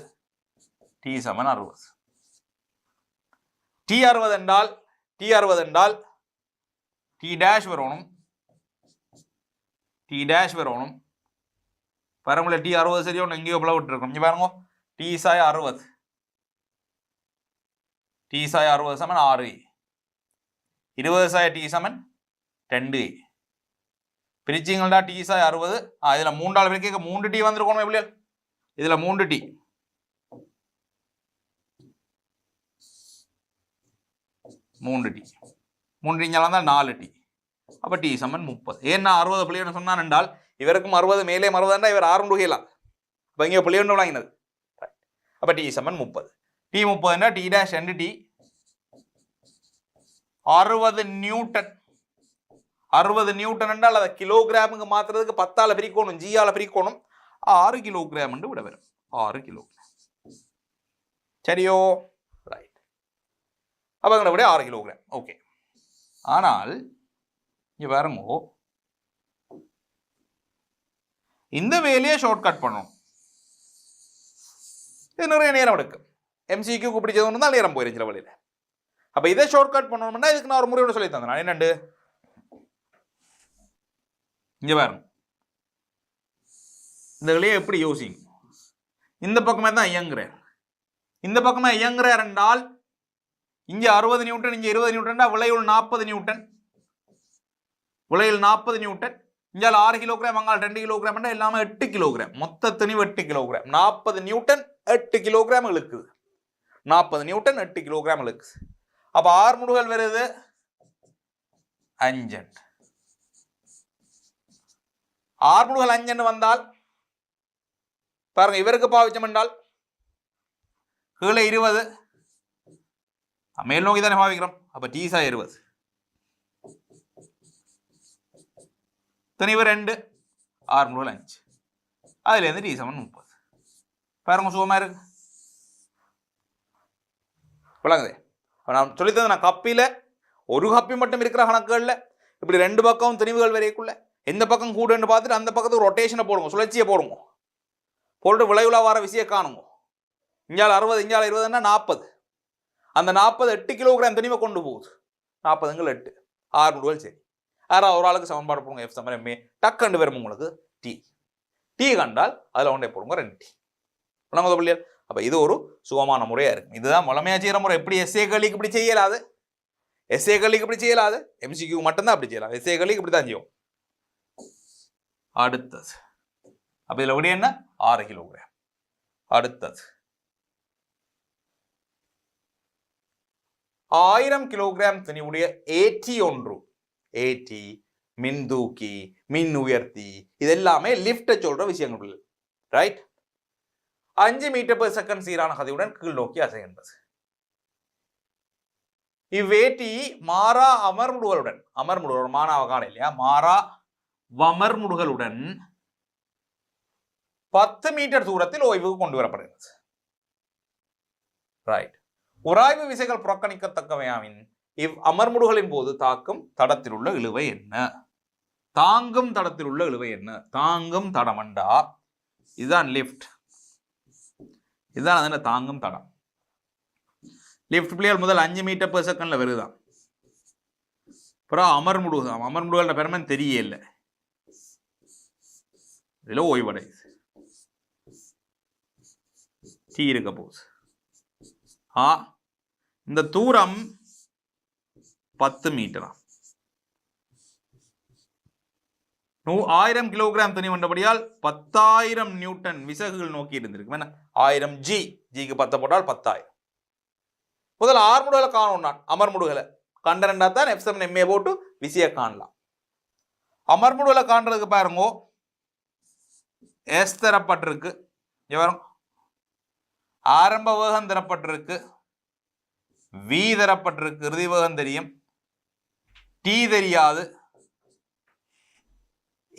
[SPEAKER 1] டி சமன் 60. டி 60 என்றால் டி டேஷ் வரணும், டி டேஷ் வரணும். பாருங்களேன், டி 60 சரியா ஒன்று எங்கேயோ பிளவு விட்டுருக்கோம். இங்கே பாருங்க, டி சாய் 60 டி சாய் 60 சமன் 6, 20 சாய் டி சமன் 2. பிரிச்சிங்கள்டா டி சாய் 60, இதுல 3 பிரிக்க 3t வந்திருக்கணும். எப்படி இதுல 3t, இங்கே வந்தால் 4t. அப்ப டி சமன் 30. ஏன்னா 60 பிள்ளைன்னு சொன்னான் என்றால் இவருக்கும் 60 மேலே 60 இவர் 6 முடுகையலாம். அப்ப இங்கே பிள்ளைன்னு வாங்கினது. அப்ப டி சமன் 30. T 30 T dash 2t 60 newton. 60 newton என்றால் அதை கிலோகிராமுக்கு மாத்துறதுக்கு 10ஆல பிரிக்கணும், ஜியால பிரிக்கணும். 6 கிலோகிராம் என்று விட வரும் 6 கிலோகிராம் சரியோ ரைட் அப்போ எங்களை விட 6 கிலோகிராம் ஓகே ஆனால் இங்கே பாருங்க இந்த வேலையை ஷார்ட்கட் பண்ணணும் இது நிறைய நேரம் எடுக்கும் எம்சிக்யூக்கு பிடிச்சது தான் நேரம் போயிருச்சு சில வழியில் அப்போ இதை ஷார்ட்கட் பண்ணணும்னா இதுக்கு நான் ஒரு முறையோட சொல்லி தந்தேன் நான் என்னண்டு இங்கே பாருங்க இந்த வழியை எப்படி யோசிங்க இந்த பக்கமே தான் இயங்குறேன் இந்த பக்கமே இயங்குறார் என்றால் இங்கே 60 நியூட்டன் இங்கே 20 நியூட்டன் விளையுள் 40 நியூட்டன் விளையுள் 40 நியூட்டன் இங்கே 6 கிலோகிராம் அங்கால் 2 கிலோகிராம் எல்லாமே 8 கிலோகிராம் மொத்த துணிவு 8 கிலோகிராம் 40 நியூட்டன் 8 கிலோகிராம் இழுக்குது 40 நியூட்டன் 8 கிலோகிராம் இழுக்குது அப்போ 6 முடுகள் வருது 5 6 முடுகள் 5 வந்தால் பாருங்க இவருக்கு பாவிச்சம் என்றால் கீழே 20 மேல் நோக்கி தானே பாவிக்கிறோம் அப்போ டீசா 20 துணிவு 2 6 முடுகள் 5 அதுலேருந்து டி சமன் 30 பாருங்க சுகமாக இருக்கு விளங்குதே நான் சொல்லித்தது நான் கப்பியில் ஒரு கப்பி மட்டும் இருக்கிற கணக்குகளில் இப்படி 2 பக்கம் துணிவுகள் வரைக்குள்ள எந்த பக்கம் கூடுன்னு பார்த்துட்டு அந்த பக்கத்துக்கு ரொட்டேஷனை போடுங்க சுழற்சியை போடுங்க போட்டு விளைவுலா வர விஷயம் காணுங்க இஞ்சால் 60 இஞ்சால் 20ன்னா 40 அந்த 40 8 கிலோகிராம் துணிவை கொண்டு போகுது 40 8 6 முடுகள் சரி யாராவது ஒரு ஆளுக்கு சமன்பாடு போடுங்க எஃப் சமன் எம்ஏ டக்குண்டு வரும் உங்களுக்கு டி கண்டால் அதில் ஒன்றே போடுங்க 2 டி விளங்குதோ பிள்ளைகள் அப்போ இது ஒரு சுகமான முறையாக இருக்கும் இதுதான் வளமையாக செய்கிற முறை எப்படி எஸ்ஏ களிக்கு இப்படி செய்யலாது எஸ்ஏ களிக்கு இப்படி செய்யலாது எம்சிக்யூ மட்டும்தான் அப்படி செய்யலாம் எஸ்ஏ களிக்கு இப்படி தான் செய்யும் அடுத்தது அப்போ இதில் விட என்ன 6 கிலோகிராம் அடுத்தது 1000 கிலோகிராம் துணிவுடைய ஏடி மின் தூக்கி மின் உயர்த்தி இதெல்லாமே லிஃப்ட் சொல்ற விஷயங்கள் ரைட் 5 மீட்டர் per செகண்ட் சீரான கதியுடன் கீழ் நோக்கி அசைகின்றது இவ்வேட்டி மாறா அமர்முடுகளுடன் மாணவ காண இல்லையா மாறா வமர்முடுகளுடன் 10 மீட்டர் தூரத்தில் ஓய்வுக்கு கொண்டு வரப்படுகிறது ரைட் உராய்வு விசைகள் புறக்கணிக்கத்தக்கவையாவின் இவ் அமர்முடுகளின் போது தாக்கும் தடத்தில் உள்ள இழுவை என்ன தாங்கும் தடத்தில் உள்ள இழுவை என்ன தாங்கும் தடமண்டா இதுதான் லிஃப்ட் இதுதான் அதன தாங்கும் தடம் லிஃப்ட் பிளேயர் முதல் 5 மீட்டர் per செகண்ட்ல வருதான் அப்புறம் அமர்முடுகளோட பெருமன் தெரியல இதுல ஓய்வடையுது டீ இருக்க போகுது இந்த தூரம் 10 மீட்டரா 1000 கிலோகிராம் துணி வந்தபடியால் 10,000 நியூட்டன் விசகுகள் நோக்கி இருந்திருக்கு 1000 ஜிக்கு 10 போட்டால் 10,000 முதல்ல 6 முடுகளை காணும் நான் அமர்முடுகளை கண்டா தான் எஃப் சமன் எம்ஏ போட்டு விசையை காணலாம் அமர்முடுகளை காண்றதுக்கு பாருங்க எஸ் தரப்பட்டிருக்கு ஆரம்ப வேகம் தரப்பட்டிருக்கு வி தரப்பட்டிருக்கு இறுதி வேகம் தெரியும் டி தெரியாது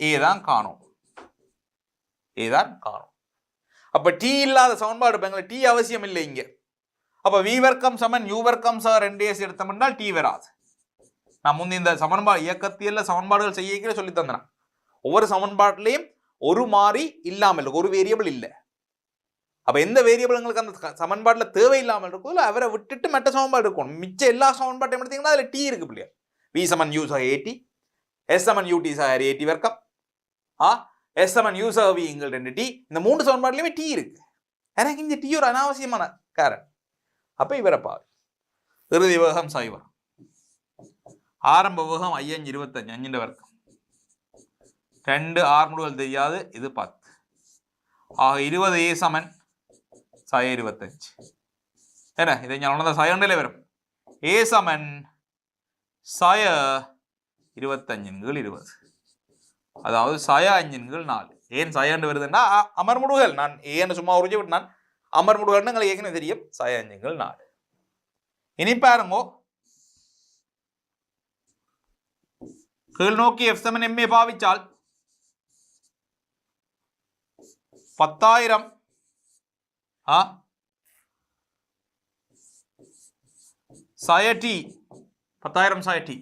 [SPEAKER 1] ஏதான் காணும் அப்ப டி இல்லாத சமன்பாடு டி அவசியம் இல்லை இங்க அப்ப வி வர்க்கம் சமன் யூ வர்க்கம் ச 2s எடுத்தோம்னா டி வராது நான் முந்தி இந்த சமன்பாடு இயக்கத்தியல்ல சமன்பாடுகள் செய்ய சொல்லி தந்தேன் ஒவ்வொரு சமன்பாட்டிலையும் ஒரு மாறி இல்லாமல் ஒரு வேரியபிள் இல்லை அப்ப எந்த வேரியபிள் உங்களுக்கு அந்த சமன்பாட்டுல தேவையில்லாமல் இருக்கும் அவரை விட்டுட்டு மற்ற சமன்பாடு இருக்கும் மிச்ச எல்லா சமன்பாட்டையும் எடுத்தீங்கன்னா அதுல டி இருக்கு பிள்ளையா வி சமன் யூ ச ஏடி எஸ் சமன் யூ டி ச ஏடி வர்க்கம் எஸ் சமன் யூ ச வி இங்கள் 2 டி இந்த 3 சமன்பாட்டிலுமே டி இருக்கு எனக்கு இந்த டி ஒரு அனாவசியமான காரணம் அப்ப இவரை பாரு இறுதி வேகம் சைவர் ஆரம்ப வேகம் 525 5 வர்க்கம் 2 6 முடுகள் தெரியாது இது 10 ஆக 20 ஏ சமன் சய 25 என்ன இதை ஞான சயண்டிலே வரும் ஏ சமன் சய 25 20 அதாவது சய 5 4 ஏன் சயண்டு வருதுன்னா அமர்முடுகள் நான் ஏன்னு சும்மா உறிஞ்சி விட்டு நான் அமர்முடுகள்னு எங்களுக்கு ஏற்கனவே தெரியும் சய 5 4 இனி பாருங்க கீழ் நோக்கி எஃப் சமன் எம்ஏ பாவிச்சால் 10,000 சயட்டி 10,000 சயட்டி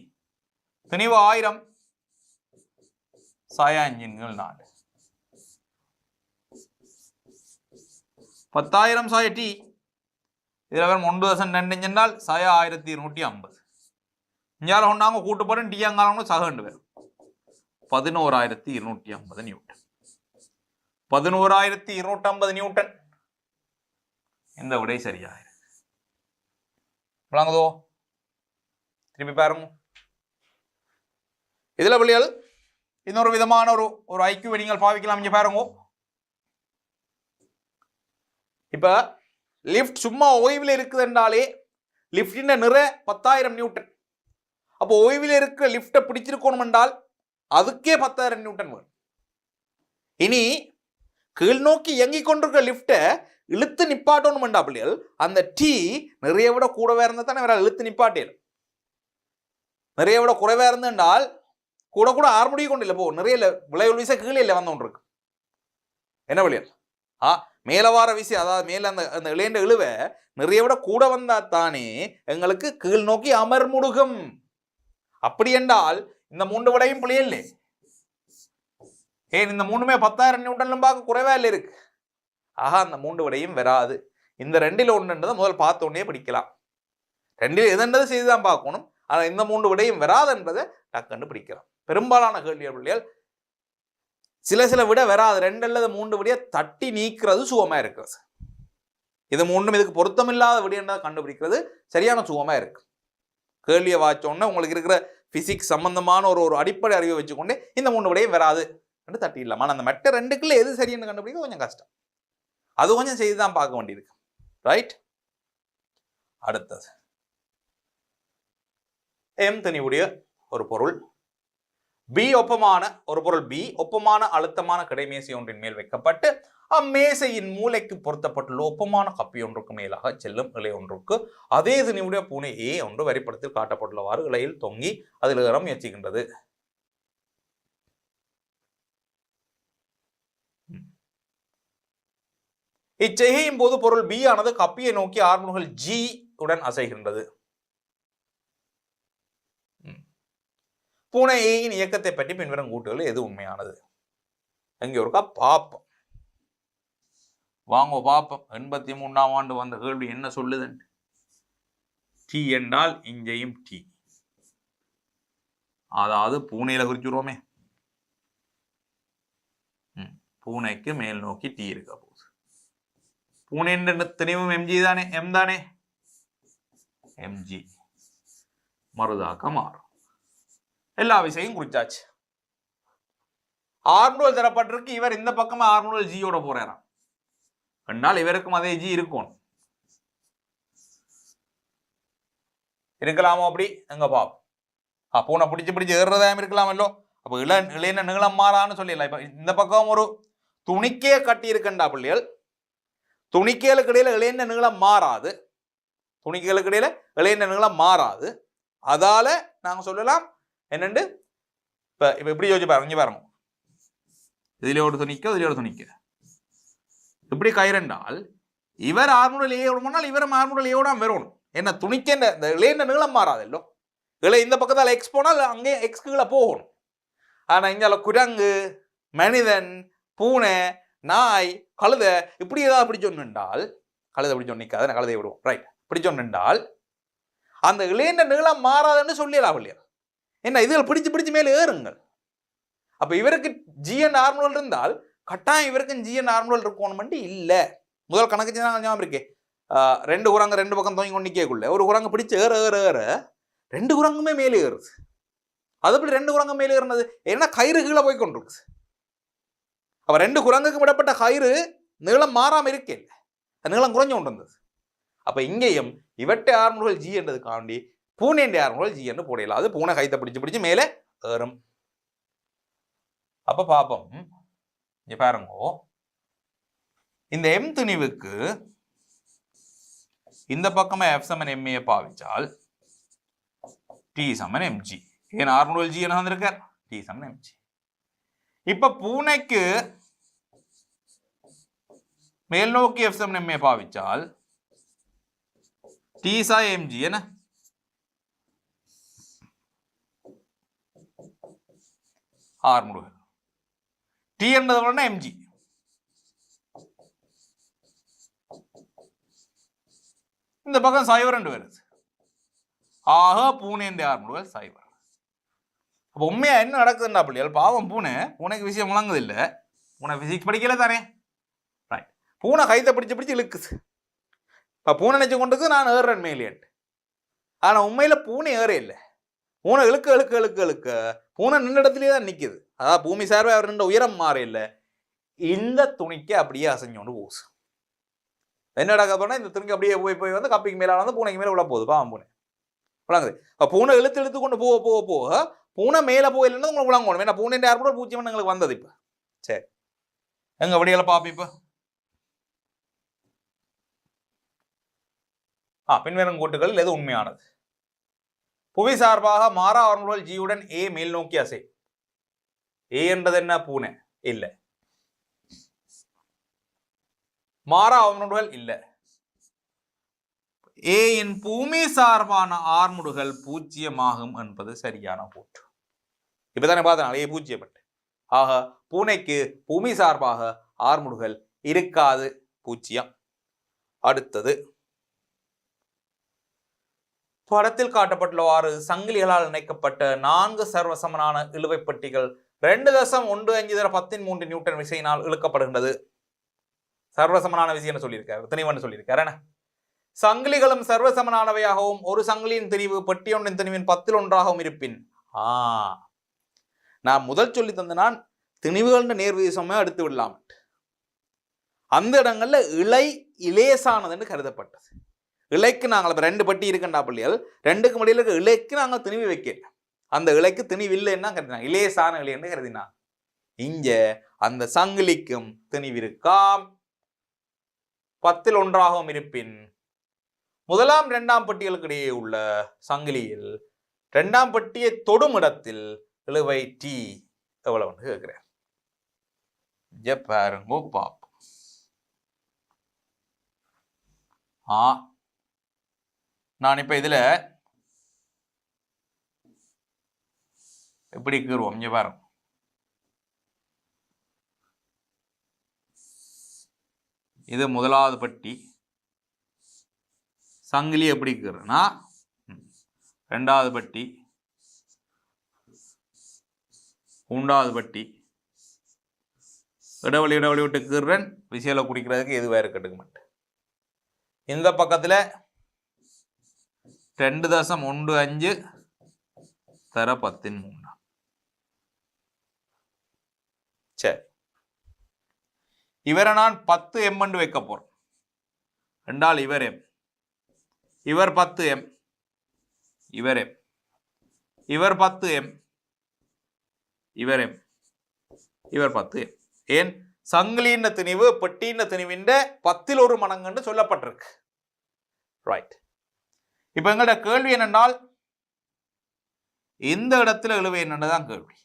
[SPEAKER 1] திணிவு 1000 சய என்ஜின்கள் 4 10,000 சயட்டி இதில் வெறும் 1.2 என்றால் சய 1250 இஞ்சால கொண்டாங்க கூட்டுப்படும் டியாங்காலங்க சகண்டு வரும் 11,250 நியூட்டன் 11,250 நியூட்டன் இந்த விடை சரியாக விளங்குதோ திருப்பி பாருங்க இதுல பிள்ளைகள் இன்னொரு விதமான ஒரு ஐக்கியூவை நீங்கள் பாவிக்கலாம் இங்க பாருங்க இப்ப லிஃப்ட் சும்மா ஓய்வில் இருக்குது என்றாலே லிஃப்டின் நிறை 10,000 நியூட்டன் அப்போ ஓய்வில் இருக்கிற லிஃப்டை பிடிச்சிருக்கணும் என்றால் அதுக்கே 10,000 நியூட்டன் வரும் இனி கீழ் நோக்கி இயங்கிக் கொண்டிருக்கிற லிஃப்டை இழுத்து நிப்பாட்டணும் என்றா பிள்ளைகள் அந்த டீ நிறைய விட கூடவே இருந்தால் தானே வேற இழுத்து நிப்பாட்டேன் நிறைய விட குறைவா இருந்தால் கூட கூட ஆறு முடிய கொண்டு இல்லை போ நிறைய விளைவுள் வீச கீழே இல்லை வந்து கொண்டிருக்கு என்ன பிள்ளைகள் மேல வார வீசி அதாவது மேல அந்த இளையண்ட இழுவ நிறைய விட கூட வந்தா தானே எங்களுக்கு கீழ் நோக்கி அமர் முடுகும் அப்படி என்றால் இந்த 3 விடையும் பிள்ளையில்லை ஏன் இந்த 3மே 10,000 நியூட்டன்லும் பார்க்க குறைவா இல்லை இருக்கு அந்த 3 விடையும் வராது இந்த 2ல் ஒன்றுன்றதை முதல் பார்த்த உடனே படிக்கலாம் 2ல் எதுன்றது செய்துதான் பார்க்கணும் ஆனா இந்த 3 விடையும் வராது என்பதை டக்குன்னு பிடிக்கலாம் பெரும்பாலான கேள்வி பிள்ளைகள் சில விட வராது 2 அல்லது 3 விடையை தட்டி நீக்கிறது சுகமா இருக்கிறது இது 3ம் இதுக்கு பொருத்தமில்லாத விடையன்றதை கண்டுபிடிக்கிறது சரியான சுகமா இருக்கு கேள்வியை வாச்சோன்னா உங்களுக்கு இருக்கிற பிசிக்ஸ் சம்பந்தமான ஒரு அடிப்படை அறிவை வச்சுக்கொண்டு இந்த 3 விடையும் வராது என்று தட்டி இல்லாம ஆனால் அந்த மற்ற 2க்குள்ள எது சரின்னு கண்டுபிடிக்க கொஞ்சம் கஷ்டம் அது கொஞ்சம் செய்துதான் பார்க்க வேண்டியிருக்கு ரைட் அடுத்தது எம் திணிவுடைய ஒரு பொருள் பி ஒப்பமான ஒரு பொருள் பி ஒப்பமான அழுத்தமான கிடைமேசை ஒன்றின் மேல் வைக்கப்பட்டு அம்மேசையின் மூளைக்கு பொருத்தப்பட்டுள்ள ஒப்பமான கப்பி ஒன்றுக்கு மேலாக செல்லும் இலை ஒன்றுக்கு அதே திணிவுடைய பூனை ஏ ஒன்று வரிப்படத்தில் காட்டப்பட்டுள்ளவாறு இலையில் தொங்கி அதில் ஏற முயற்சிக்கின்றது இச்செய்கையின் போது பொருள் பி ஆனது கப்பியை நோக்கி ஆர்முகங்கள் ஜி உடன் அசைகின்றது பூனை ஏயின் இயக்கத்தை பற்றி பின்வரும் கூட்டுகள் எது உண்மையானது எங்கே ஒருக்கா பாப்போம் வாங்க பாப்போம் 83ஆம் ஆண்டு வந்த கேள்வி என்ன சொல்லுது டி என்றால் இங்கேயும் டி அதாவது பூனையில குறிச்சுருவோமே பூனைக்கு மேல் நோக்கி டி இருக்க போகுது பூனை திணிவும் எம்ஜி தானே எம் தானே எம்ஜி மறுதாக்க மாறும் எல்லா விஷயம் குறிச்சாச்சு ஆர்முடல் தரப்பட்டிருக்கு இவர் இந்த பக்கம் ஆர்முடல் ஜியோட போறாராம் என்றால் இவருக்கும் அதே ஜி இருக்கும் இருக்கலாமோ அப்படி எங்க பாப்போம் பூனை பிடிச்சு ஏறுறதாயும் இருக்கலாமல்லோ அப்ப இளைய நீளம் மாறான்னு சொல்லிடலாம் இப்ப இந்த பக்கம் ஒரு துணிக்கைய கட்டி இருக்கண்டா பிள்ளைகள் துணிக்கைகளுக்கு இடையில இளைய நீளம் மாறாது துணிக்கைகளுக்கு இடையில இளைய நீளம் மாறாது அதால நாங்க சொல்லலாம் என்னண்டு இப்ப எப்படி யோசிச்சு பாருங்க இங்க பாருங்க இதுல ஒரு துணிக்க இதுல ஒரு துணிக்க இப்படி கயிறண்டால் இவர் ஆர்முடல் ஏ இவரும் ஆர்முடல் ஏவோட வரணும் என்ன துணிக்க இந்த இளைய நீளம் மாறாதல்லோ இளைய இந்த பக்கத்தால் எக்ஸ் போனால் அங்கே எக்ஸ்குள்ள போகணும் ஆனா இங்க குரங்கு மனிதன் பூனை நாய் கழுதை இப்படி ஏதாவது பிடிச்சொன்னுண்டால் கழுதை பிடிச்சொன்னு நிற்காது நான் கழுதையை விடுவோம் ரைட் பிடிச்சொன்னுண்டால் அந்த இளைய நீளம் மாறாதுன்னு சொல்லிடலாம் இல்லையா என்ன இதுகள் பிடிச்சு மேலே ஏறுங்கள் அப்ப இவருக்கு ஜிஎன் ஆர்முடல் இருந்தால் கட்டாயம் இவருக்கும் ஜிஎன் ஆர்முடல் இருக்கணும்ட்டு இல்லை முதல் கணக்கு ஞாபகம் இருக்கே 2 குரங்கு 2 பக்கம் தூங்கி கொண்டு நிற்கக்குள்ள ஒரு குரங்கு பிடிச்சு ஏற 2 குரங்குமே மேலே ஏறுது அது எப்படி 2 குரங்கு மேலே ஏறினது ஏன்னா கயிறு கீழே போய் கொண்டிருக்கு அப்ப 2 குரங்குக்கு விடப்பட்ட கயிறு நீளம் மாறாம இருக்கே நீளம் குறைஞ்சு கொண்டு வந்தது அப்ப இங்கேயும் இவட்டை ஆர்முடல் ஜி என்றதுக்காண்டி பூனை ஆர்முடல் ஜி என்று போடலாம் அது பூனை கைத்தை பிடிச்சு மேலே ஏறும் அப்ப பாப்போம் இங்க பாருங்க இந்த எம் துணிவுக்கு இந்த பக்கமா எஃப் சமன் எம்ஏ பாவிச்சால் டி சமன் எம்ஜி ஏன் ஆர்முடல் ஜி என்ன வந்திருக்கார் டி சமன் எம்ஜி இப்ப பூனைக்கு மேல் நோக்கி F சமன் MA பாவிச்சால் T சா mg என்ன R முடுகல் T என்றது mg இந்த பக்கம் சைவர் என்று வருது ஆக பூனை R முடுகல் சைவர் அப்போ உண்மையா என்ன நடக்குதுன்னா பிள்ளைகள் பாவம் பூனைக்கு விஷயம் முழங்குது இல்லை பூனை பிசிக்ஸ் படிக்கல தானே ரைட் பூனை கைத்தை பிடிச்சு இழுக்குது இப்போ பூனை நினைச்சு கொண்டுக்கு நான் ஏறுறேன் மேலேன்ட்டு ஆனால் உண்மையில் பூனை ஏற இல்லை பூனை இழுக்க பூனை நின்ற இடத்துலயே தான் நிற்குது அதாவது பூமி சார்பை அவர் நின்ற உயரம் மாற இல்லை இந்த துணிக்கு அப்படியே அசைஞ்சோண்டு போகுது என்னடா போனால் இந்த துணிக்கு அப்படியே போய் வந்து கப்பிக்கு மேலே வந்து பூனைக்கு மேலே உள்ள போகுது பாவம் பூனை விளங்குது இப்போ பூனை இழுத்து கொண்டு போக பூனை மேலே போயிலன்னா உங்களுக்கு விளங்கணும் ஏன்னா பூனை யார் பூச்சியம் எங்களுக்கு வந்தது இப்போ சரி எங்க வடிகளை பார்ப்போம் இப்போ பின்வரும் கூட்டுகள் எது உண்மையானது புவி சார்பாக மாறா ஆர்முடுகல் ஜியுடன் ஏ மேல் நோக்கி அசை ஏ என்றது என்ன பூனை இல்லை மாறா ஆர்முடுகல் இல்லை ஏ இன் பூமி சார்பான ஆர்முடுகல் பூஜ்ஜியமாகும் என்பது சரியான கூற்று இப்பதானே பார்த்தனால ஏ பூஜ்ஜியப்பட்டு ஆக பூனைக்கு பூமி சார்பாக ஆர்முடுகல் இருக்காது பூஜ்ஜியம் அடுத்தது படத்தில் காட்டப்பட்டுள்ளவாறு சங்கிலிகளால் இணைக்கப்பட்ட 4 சர்வசமனான இழுவை பெட்டிகள் 2.15 நியூட்டன் விசையினால் இழுக்கப்படுகின்றது சர்வசமனான விசை என்ன சொல்லியிருக்காரு திணிவன்னு சொல்லியிருக்காரு என்ன சங்கிலிகளும் சர்வசமனானவையாகவும் ஒரு சங்கிலியின் திணிவு பெட்டியொன்றின் திணிவின் 10 இருப்பின் நான் முதல் சொல்லி தந்த நான் திணிவுகள் நேர்விதி சமயம் எடுத்து விடலாம் அந்த இடங்கள்ல இலேசானதுன்னு கருதப்பட்டது இலைக்கு நாங்கள் 2 பட்டி இருக்கண்டா பிள்ளைகள் 2க்கு முடியல இருக்க இலைக்கு நாங்கள் திணிவு வைக்கல அந்த இலைக்கு திணிவில்லைன்னா கருதினாங்க இலேசான இலைன்னு கருதினாங்க இங்க அந்த சங்கிலிக்கும் திணிவு இருக்காம் 10 இருப்பின் முதலாம் 2ஆம் பட்டிகளுக்கு இடையே உள்ள சங்கிலியில் 2ஆம் பட்டியை தொடும் இடத்தில் இழுவை டி எவ்வளவுன்னு கேட்கிறேன் பாருங்க பாப்போம் நான் இப்ப இதுல எப்படி கீறுவோம் இங்க பாருங்க இது முதலாவது பட்டி சங்கிலி எப்படி கீறுனா 2வது பட்டி 3வது பட்டி இடைவெளி விட்டு கீறுறேன் விசையில குடிக்கிறதுக்கு எது வேறு கட்டுக்க மாட்டேன் இந்த பக்கத்துல 2.15 தர 13 சரி இவரை நான் 10 m என்று வைக்க போறேன் என்றால் இவர் m இவர் 10 m இவர் m இவர் 10 m இவர் m இவர் 10 m ஏன் சங்கிலியின் திணிவு பெட்டியின் திணிவின் 10 மடங்கு சொல்லப்பட்டிருக்கு ரைட் இப்ப எங்களோட கேள்வி என்னென்றால் இந்த இடத்துல இழுவை என்னதான் கேள்வி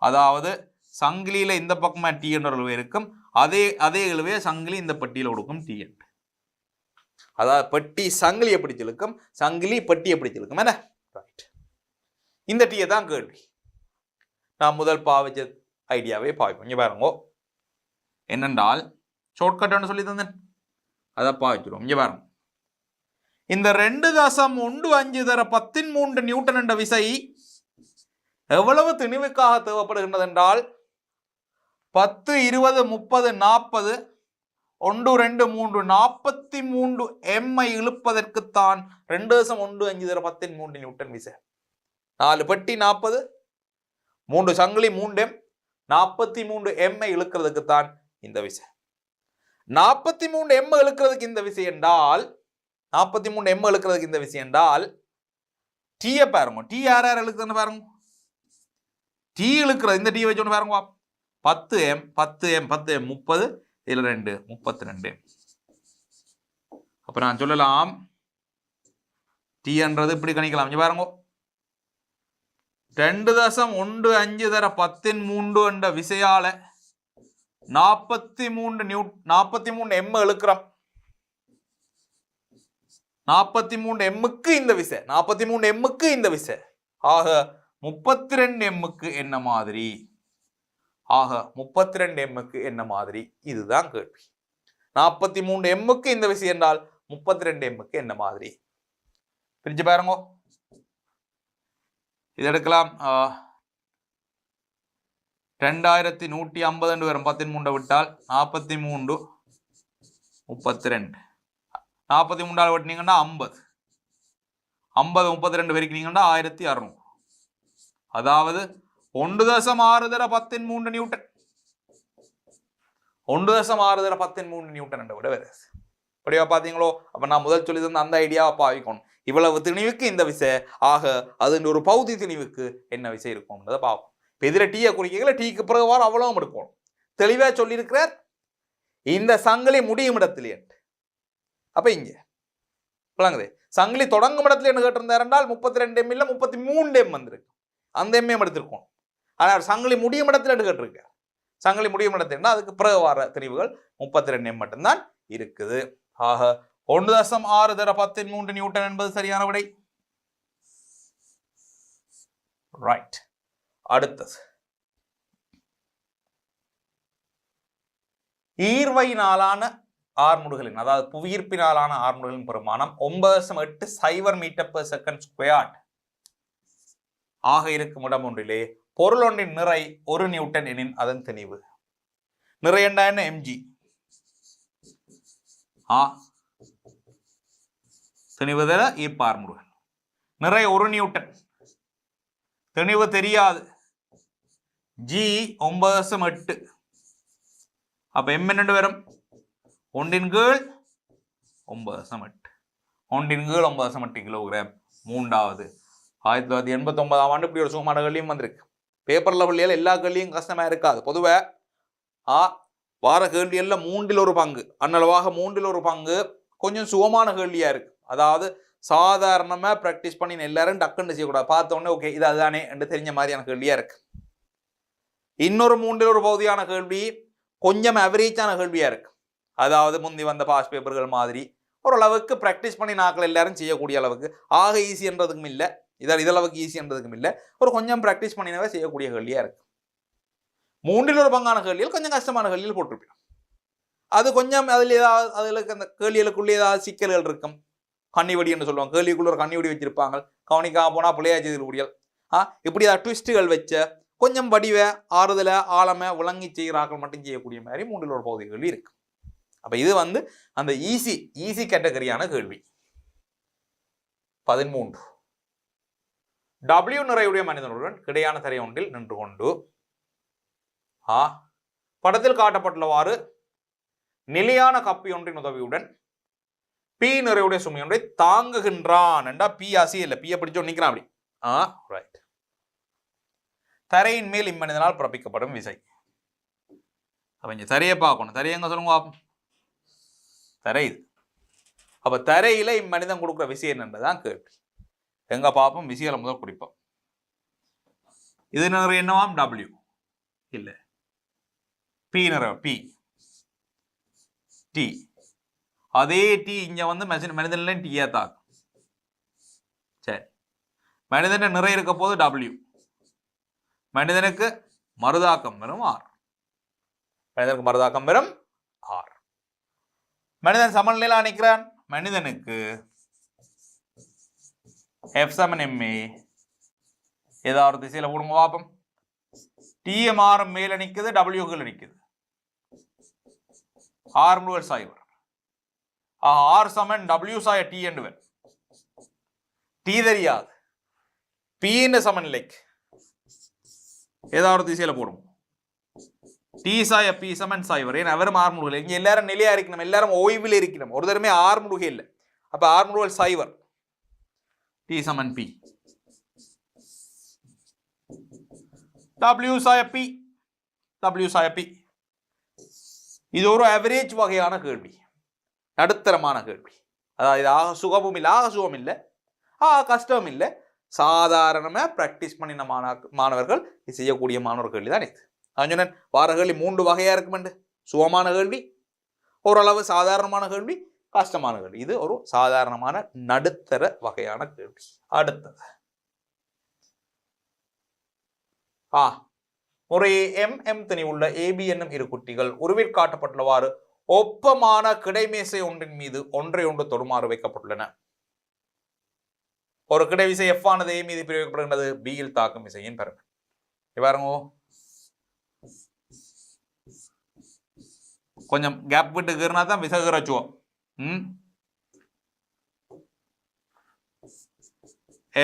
[SPEAKER 1] அதாவது சங்கிலியில இந்த பக்கமா டி என்ற இழுவை இருக்கும் அதே இழுவையை சங்கிலி இந்த பட்டியல கொடுக்கும் டி என்று அதாவது பெட்டி சங்கிலியை பிடிச்சிருக்கும் சங்கிலி பெட்டியை பிடிச்சிருக்கும் என்ன ரைட் இந்த டீயை தான் கேள்வி நான் முதல் பாவிச்ச ஐடியாவே பாய்ப்போம் இங்க பாருங்க என்னென்றால் ஷார்ட்கட் சொல்லி தந்தேன் அதை பாவிச்சிருவோம் இங்க பாருங்க இந்த 2.15 தர 13 நியூட்டன் என்ற விசை எவ்வளவு திணிவுக்காக தேவைப்படுகின்றது என்றால் 10 20 30 40 1 2 3 43 m இழுப்பதற்குத்தான் 2.15 தர 13 நியூட்டன் விசை 4 பெட்டி 40 3 சங்கிலி 3 m 43 m இழுக்கிறதுக்குத்தான் இந்த விசை 43 m இழுக்கிறதுக்கு இந்த விசை என்றால் 43 m இழுக்கிறதுக்கு இந்த விஷயம் என்றால் டீயை பாருங்க டீ யார் இழுக்குதுன்னு பாருங்க டீ இழுக்கிறது இந்த டீ வச்சோன்னு பாருங்க 10 m 30 இதுல 2 32 அப்ப நான் சொல்லலாம் டீ என்றது இப்படி கணிக்கலாம் இங்க பாருங்க 2.15 தர 13 என்ற விசையால 43 எம் இழுக்கிறோம். 43 எம்முக்கு இந்த விசை, 43 எம்முக்கு இந்த விசை. ஆக 32 எம்முக்கு என்ன மாதிரி? ஆக 32 எம்முக்கு என்ன மாதிரி? இதுதான் கேள்வி. 43 எம்முக்கு இந்த விசை என்றால் 32 எம்முக்கு என்ன மாதிரி? பிரிச்சு பாருங்க. இது எடுக்கலாம். 2150 வரும். 13 விட்டால் 43 32. 43 வெட்டினீங்கன்னா 50. 50 32 பெருக்கினீங்கன்னா 1600. அதாவது 1.6 தர 13 நியூட்டன். 1.6 தர 13 நியூட்டன் என்ற விட வருது. அப்படியா பாத்தீங்களோ? அப்ப நான் முதல் சொல்லி தந்த அந்த ஐடியாவை பாவிக்கணும். இவ்வளவு திணிவுக்கு இந்த விசை, ஆக அது ஒரு பௌதி திணிவுக்கு என்ன விசை இருக்கும்ன்றதை பார்ப்போம். எதிர டீயை குறிக்கல, டீக்கு பிறகு வாரம் அவ்வளவும் எடுக்கணும். தெளிவா சொல்லியிருக்கிறார் இந்த சங்கிலி முடியும் இடத்திலே. அப்ப இங்க விளங்குது, சங்கிலி தொடங்கும் இடத்துல என்ன கேட்டிருந்தார் என்றால் 32 எம் இல்ல 33 எம் வந்திருக்கு. அந்த எம்எம் எடுத்திருக்கோம். ஆனால் சங்கிலி முடியும் இடத்துல கேட்டிருக்க. சங்கிலி முடியும் இடத்துல அதுக்கு பிறகு வர திணிவுகள் 32 எம் மட்டும்தான் இருக்குது. ஆக 1.6 தர 13 நியூட்டன் என்பது சரியான விடை. ரைட். அடுத்தது ஈர்வையினாலான ஆர்முடுகளின், அதாவது புவியீர்ப்பினாலான ஆர்முடுகளின் பெருமானம் 9.80 மீட்டர் பெர் செகண்ட் ஸ்கொயர்ட் ஆக இருக்கும் இடம் ஒன்றிலே பொருள் ஒன்றின் நிறை 1 நியூட்டன் எனின் அதன் திணிவு. நிறை என்ன? எம்ஜி. திணிவுதல ஈர்ப்பு ஆர்முடுகள். நிறை 1 நியூட்டன், திணிவு தெரியாது. ஜி 9.8. அப்ப எம் என்ன வரும்? 1/9. 1/9 கிலோகிராம். மூன்றாவது 1989ஆம் ஆண்டு இப்படி ஒரு சுகமான கேள்வியும் வந்திருக்கு. பேப்பர்ல பள்ளியால் எல்லா கேள்வியும் கஷ்டமா இருக்காது. பொதுவா வார கேள்வியெல்லாம் 1/3 பங்கு, அன்னளவாக 1/3 பங்கு கொஞ்சம் சுகமான கேள்வியா இருக்கு. அதாவது சாதாரணமா பிராக்டிஸ் பண்ணி எல்லாரும் டக்குன்னு செய்யக்கூடாது. பார்த்த உடனே ஓகே இது அதுதானே என்று தெரிஞ்ச மாதிரியான கேள்வியா இருக்கு. இன்னொரு 1/3 பகுதியான கேள்வி கொஞ்சம் அவரேஜான கேள்வியா இருக்கு. அதாவது முந்தி வந்த பாஸ் பேப்பர்கள் மாதிரி ஓரளவுக்கு பிராக்டிஸ் பண்ணி நாட்கள் எல்லாரும் செய்யக்கூடிய அளவுக்கு, ஆக ஈஸி என்றதுக்கும் இல்லை, இதளவுக்கு ஈஸி என்றதுக்கும் இல்லை, ஒரு கொஞ்சம் பிராக்டிஸ் பண்ணினவே செய்யக்கூடிய கேள்வியா இருக்கு. 1/3 பங்கான கேள்விகள் கொஞ்சம் கஷ்டமான கேள்விகள் போட்டிருப்போம். அது கொஞ்சம் அதில் ஏதாவது அதுக்கு அந்த கேள்விகளுக்குள்ளே ஏதாவது சிக்கல்கள் இருக்கும். கண்ணிவடி என்று சொல்லுவாங்க. கேள்விக்குள்ள ஒரு கண்ணிவடி வச்சிருப்பாங்க. கவனிக்காம போனா பிள்ளையாச்சி திருப்படிகள். இப்படி ட்விஸ்டுகள் வச்ச கொஞ்சம் வடிவ ஆறுதல ஆழமை விளங்கி செய்கிறார்கள் மட்டும் செய்யக்கூடிய மாதிரி 1/3 பகுதி கேள்வி இருக்கு. அப்ப இது அந்த ஈஸி கேட்டகரியான கேள்வி. 13 W நிறையுடைய மனிதனுடன் கிடையான தரை ஒன்றில் நின்று கொண்டு படத்தில் காட்டப்பட்டுள்ளவாறு நிலையான கப்பி ஒன்றின் உதவியுடன் பி நிறையுடைய சுமை ஒன்றை தாங்குகின்றான் என்றா பி ஆசி இல்லை, பியை பிடிச்சோ நிற்கிறான் அப்படி. ரைட். தரையின் மேல் இம்மனிதனால் பிறப்பிக்கப்படும் விசை. அப்ப இங்க தரையை பார்க்கணும். தரையை எங்க சொல்லுங்க? தரை இது. அப்ப தரையில இம்மனிதன் கொடுக்குற விசை என்னன்றதான் கேள்வி. எங்க பார்ப்போம்? விசைகளை முதல் குறிப்போம். இது நிறைய என்னவாம்? டபிள்யூ இல்ல, பி நிறைய பி டி. அதே டி இங்க மனிதன்ல டீயா தாக்கும். சரி, மனிதன் நிறை இருக்க போது டபிள்யூ, மனிதனுக்கு மறுதாக்கம் வரும் ஆர். மனிதனுக்கு மறுதாக்கம் வரும் ஆர். மனிதன் சமநிலையில நிற்கிறான். மனிதனுக்கு F சமன் MA ஏதாவது திசையில போடுங்க பார்ப்போம். TMR மேல நிக்குது, W கீழ நிக்குது. R முழுவல் சாய்வர். R சமன் W சாய T என்று வரும். T தெரியாது. P என்ற சமநிலைக்கு ஏதாவது திசையில போடுவோம். T சாய P சமன் சாய்வர். ஏன்னா அவரும் R முழுவல். இங்க எல்லாரும் நிலையா இருக்கணும், எல்லாரும் ஓய்வில் இருக்கணும். ஒரு தடவை R முழுகை இல்லை. அப்ப R முழுவல் சாய்வர். T சமன் P. W சாய P. W சாய P. இது ஒரு அவரேஜ் வகையான கேள்வி, நடுத்தரமான கேள்வி. அதாவது ஆக சுகமும் இல்லை, ஆக சுகம் இல்லை, கஷ்டம் இல்லை, சாதாரணமாக பிராக்டிஸ் பண்ணின மாணவர்கள் செய்யக்கூடிய மாணவர் கேள்வி தான் இது. நான் சொன்னேன் வார கேள்வி 3 வகையா இருக்குமெண்டு. சுகமான கேள்வி, ஓரளவு சாதாரணமான கேள்வி, கஷ்டமான கேள்வி. இது ஒரு சாதாரணமான நடுத்தர வகையான கேள்வி. அடுத்தது ஒரு எம் திணி உள்ள ஏபி என்னும் இரு குட்டிகள் உருவில் காட்டப்பட்டுள்ளவாறு ஒப்பமான கிடைமேசை ஒன்றின் மீது ஒன்றை ஒன்று தொடுமாறு வைக்கப்பட்டுள்ளன. ஒரு கிடைவிசை எஃப் ஆனது ஏ மீது பிரயோகிக்கப்படுகின்றது. பியில் தாக்கும் விசையின் பெருமை. பாருங்க, கொஞ்சம் கேப் விட்டு கீறினா தான் விசை கீறச்சுவோம்.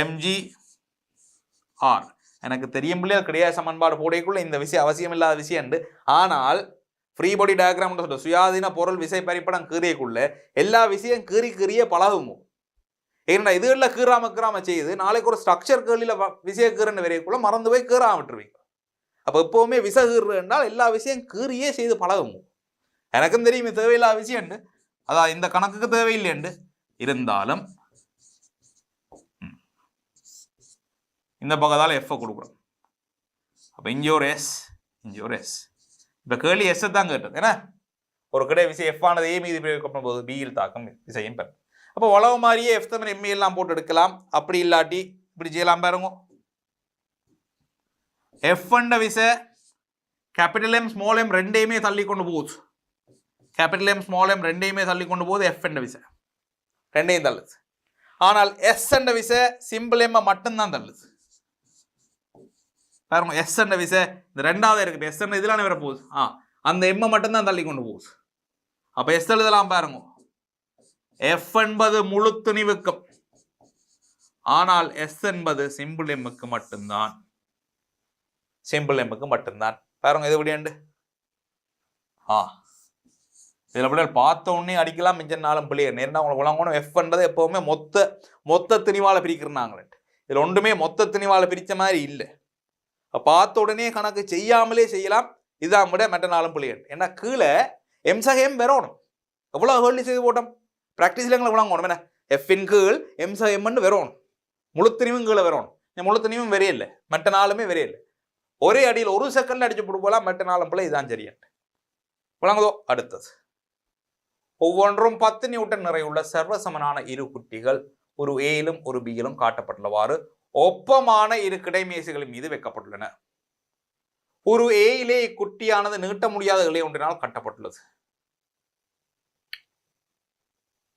[SPEAKER 1] எம்ஜி ஆர் எனக்கு தெரியும் பிள்ளையா கிடையாது சமன்பாடு போடைக்குள்ள இந்த விஷயம் அவசியம் இல்லாத விஷயம் உண்டு. ஆனால் ஃப்ரீ பாடி டயக்ராம் சொல்ற சுயாதீன பொருள் விசை பரிப்படம் கீறியக்குள்ள எல்லா விஷயம் கீறிய பழகுமோ. ஏன்னா இதுகளில் கீறாம செய்யுது. நாளைக்கு ஒரு ஸ்ட்ரக்சர் கேள்வியில விசைய கீறன்னு வரைக்குள்ள மறந்து போய் கீறாம விட்டுருவீங்க. அப்போ எப்பவுமே விசை கீறு என்றால் எல்லா விஷயம் கீறியே செய்து பழகுமோ. எனக்கும் தெரியும் இது தேவையில்லாத விஷயம் உண்டு, அதான் இந்த கணக்குக்கு தேவையில்லைண்டு. இருந்தாலும் இந்த பக்கத்தால் எஃப் கொடுக்குறோம். அப்போ இங்கே ஒரு எஸ், இங்கே ஒரு எஸ். இப்போ கேள்வி எஸ் தான் கேட்டது. ஏன்னா ஒரு கிடை விசை எஃப் ஆனது ஏ மீது பிரயோகிக்கப்படும் போது பியில் தாக்கம் விசையும் பெறும். அப்போ உழவு மாதிரியே எஃப் தமிழ் எம்ஏ எல்லாம் போட்டு எடுக்கலாம். அப்படி இல்லாட்டி இப்படி செய்யலாம். பாருங்க, எஃப் என்ற விசை கேபிட்டல் எம் ஸ்மால் எம் ரெண்டையுமே தள்ளி கொண்டு போகுது. கேபிட்டல் எம் ஸ்மால் எம் ரெண்டையுமே தள்ளி கொண்டு போகுது. எஃப் என்ற விசை ரெண்டையும் தள்ளுது. ஆனால் எஸ் என்ற விசை சிம்பிள் எம் மட்டும்தான் தள்ளுது. பாருங்க, எஸ் என்ற விசை இந்த ரெண்டாவது இருக்கு. எஸ் என்ற இதெல்லாம் வர போகுது. அந்த எம்மை மட்டும்தான் தள்ளி கொண்டு போகுது. அப்ப எஸ் எழுதலாம். பாருங்க, எஃப் என்பது முழு துணிவுக்கும், ஆனால் எஸ் என்பது சிம்பிள் எம்முக்கு மட்டும்தான். சிம்பிள் எம்முக்கு மட்டும்தான். பாருங்க இது எப்படியாண்டு. இதுல பிள்ளைகள் பார்த்த உடனே அடிக்கலாம். மிஞ்ச நாளும் பிள்ளைகள் நேரம் உங்களுக்கு உலகணும். எஃப் என்றது எப்பவுமே மொத்த திணிவால பிரிக்கிறாங்களே. இதுல ஒன்றுமே மொத்த திணிவால பிரிச்ச மாதிரி இல்லை. பார்த்த உடனே கணக்கு செய்யாமலே செய்யலாம். இதான் விட மற்ற நாளும் பிள்ளைகள். ஏன்னா கீழே எம்சகம் வரணும். எவ்வளவு கேள்வி செய்து போட்டோம் பிராக்டிஸ்ல எங்களை விளங்கணும். என்ன எஃபின் கீழ் எம்சகம்னு வரணும். முழுத்தனிவும் கீழே வரணும். முழுத்தனிவும் வரையில்லை, மற்ற நாளுமே வரையில்லை. ஒரே அடியில் ஒரு செகண்ட்ல அடிச்சு போட்டு போலாம். மற்ற நாளும் பிள்ளை இதான் சரியாட்டு விளங்குதோ. அடுத்தது ஒவ்வொன்றும் 10 நியூட்டன் நிறையுள்ள சர்வசமனான இரு குட்டிகள் ஒரு ஏயிலும் ஒரு பியிலும் காட்டப்பட்டுள்ளவாறு ஒப்பமான இரு கிடைமேசைகளின் மீது வைக்கப்பட்டுள்ளன. ஒரு ஏயிலே இக்குட்டியானது நீட்ட முடியாத இலை ஒன்றினால் கட்டப்பட்டுள்ளது.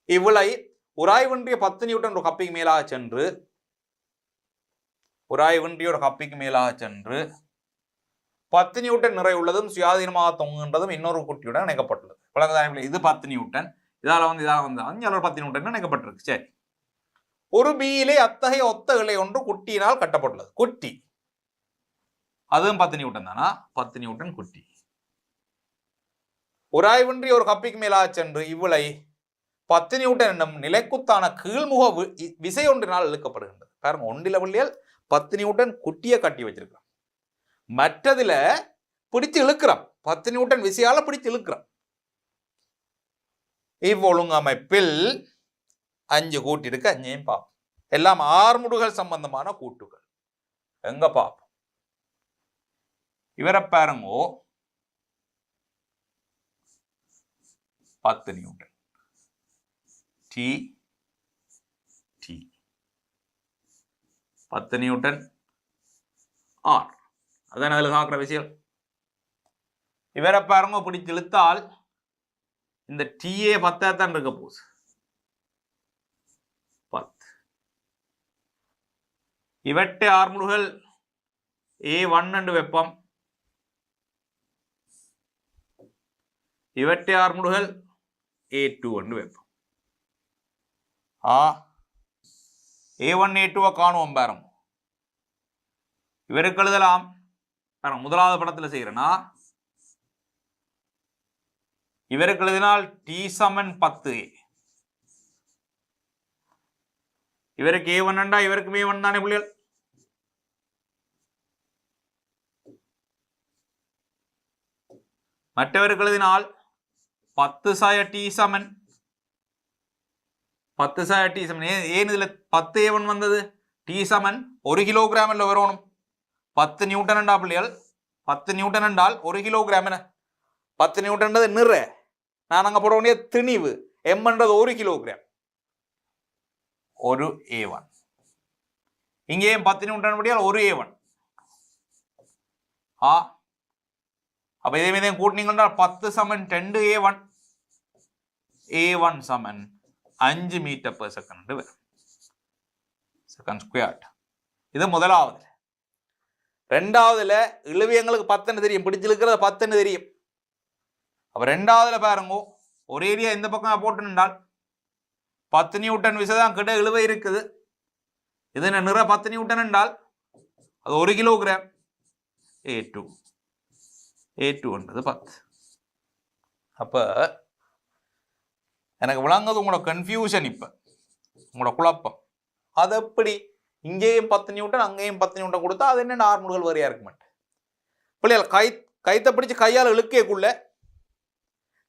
[SPEAKER 1] இவ்விலை உராய்வின்றிய 10 நியூட்டன் ஒரு கப்பிக்கு மேலாக சென்று உராய்வின்றிய ஒரு கப்பிக்கு மேலாக சென்று 10 நியூட்டன் நிறை உள்ளதும் சுயாதீனமாக தொங்குகின்றதும் இன்னொரு குட்டியுடன் இணைக்கப்பட்டுள்ளது. இது 10 நியூட்டன், இதால வந்து 10 நியூட்டன் இணைக்கப்பட்டிருக்கு. சரி, ஒரு பியிலே அத்தகைய ஒத்த இலை ஒன்று குட்டியினால் கட்டப்பட்டுள்ளது. குட்டி அதுவும் 10 நியூட்டன் தானா? 10 நியூட்டன் குட்டி. உராய்வின்றி ஒரு கப்பிக்கு மேலாக சென்று இவ்விலை 10 நியூட்டன் என்னும் நிலைக்குத்தான கீழ்முக விசை ஒன்றினால் இழுக்கப்படுகின்றது. பாருங்க, ஒன்றில பிள்ளைகள் 10 நியூட்டன் குட்டியை கட்டி வச்சிருக்கிறோம். மற்றதுல பிடிச்சு இழுக்கிறோம். 10 நியூட்டன் விசையால பிடிச்சு இழுக்கிறோம். இவ்வொழுங்கமைப்பில் 5 கூட்டி இருக்கு. 5ஐயும் பார்ப்போம். எல்லாம் ஆர்முடுகள் சம்பந்தமான கூட்டுகள். எங்க பார்ப்போம்? இவரை பாருங்கோ, 10 நியூட்டன் டி டி 10 நியூட்டன் ஆர். அதான் அதில் காக்கிற விஷயம். இவரை பாருங்க, பிடிச்சு இழுத்தால் இந்த டீயே 10 தான் இருக்க போகுது. 10. இவற்றை ஆர்முடுகள் A1 என்று வெப்பம், இவற்றை ஆர்முடுகள் A2 என்று வெப்பம். A1 A2 காணுவோம். பாருங்க, இவருக்கு எழுதலாம். பாருங்க, முதலாவது படத்தில் செய்யறேன்னா இவருக்கு எழுதினால் T சமன் 10. இவருக்கு A1 என்றா இவருக்கு A1 தானே புள்ளிகள். மற்றவருக்கு எழுதினால் 10 சாய T சமன் 10 சாய T சமன். ஏன் இதுல 10 A1 வந்தது? T சமன் 1 கிலோகிராம் வரணும். 10 நியூட்டன் என்றா பிள்ளைகள் 10 நியூட்டன் என்றால் 1 கிலோகிராம் என்ன 10 நியூட்டன்றது நிற நான் அங்கே போட வேண்டிய திணிவு எம்ன்றது 1 கிலோகிராம் ஒரு A1 இங்கேயும் 10 நியூட்டன் படியால் ஒரு A1 அப்ப இதே மீதே கூட்டினீங்கன்னா 10 சமன் 2 A1 A1 சமன் 5 மீட்டர் per செகண்ட் வரும் செகண்ட் ஸ்கொயர்ட் இது முதலாவது ரெண்டாவதுல இழுவி எங்களுக்கு 10 தெரியும் பிடிச்சிருக்கிறது 10 தெரியும் அப்ப ரெண்டாவதுல பாருங்க ஒரு ஏரியா இந்த பக்கம் போட்டுனால் 10 நியூட்டன் விசை தான் கிட்ட இழுவை இருக்குது இது நிற 10 நியூட்டன் என்றால் அது 1 கிலோகிராம் A2 என்றது 10 அப்ப எனக்கு விளங்குது உங்களோட கன்ஃபியூஷன் இப்ப உங்களோட குழப்பம் அது எப்படி இங்கேயும் 10 நியூட்டன் அங்கேயும் 10 நியூட்டன் கொடுத்தா அது என்ன நார்மல்கள் வரையா இருக்க மாட்டேன் பிள்ளைகள் கைத்தை பிடிச்சு கையால் இழுக்கக்குள்ள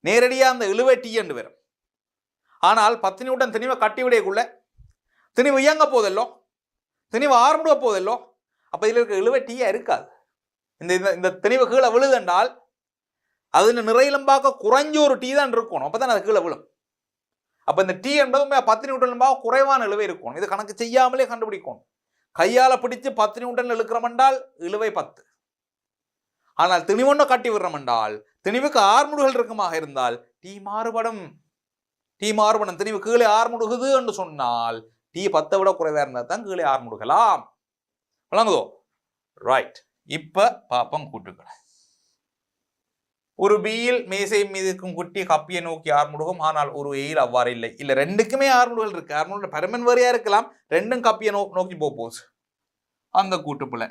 [SPEAKER 1] நேரடியாக அந்த இழுவை டீ என்று வரும் ஆனால் 10 நியூட்டன் திணிவை கட்டி விடையக்குள்ள திணிவு இயங்க போதல்லோ திணிவு ஆரம்பிட போதல்லோ அப்ப இதுல இருக்க இழுவை டீயா இருக்காது இந்த இந்த திணிவு கீழே விழுதென்றால் அது நிறையிலும் பார்க்க குறைஞ்ச ஒரு டீ தான் இருக்கணும் அப்பதான் அது கீழே விழும் அப்ப இந்த டீ என்பது 10 நியூட்டன் குறைவான இழுவை இருக்கும் இது கணக்கு செய்யாமலே கண்டுபிடிக்கணும் கையால பிடிச்சு 10 நியூட்டன் இழுக்கிறோம் என்றால் இழுவை 10 ஆனால் திணிவொன்ன கட்டி விடுறோம் என்றால் திணிவுக்கு ஆர்முடுகள் இருக்குமாக இருந்தால் டீ மாறுபடும் திணிவு கீழே ஆர்முடுகுது என்று சொன்னால் டீ 10 விட குறைவா இருந்தால் தான் கீழே ஆர்முடுகலாம் விளங்குதோ ரைட் இப்ப பாப்பம் கூட்டுக்களை ஒரு பியில் மேசை மீதுக்கும் குட்டி கப்பியை நோக்கி ஆர்முடுகும் ஆனால் ஒரு ஏயில் அவ்வாறு இல்லை இல்ல ரெண்டுக்குமே ஆர்முடுகள் இருக்கு ஆர்முடுகள் பரமன் வரையா இருக்கலாம் ரெண்டும் கப்பியை நோக்கி போகுது அந்த கூட்டுப்புல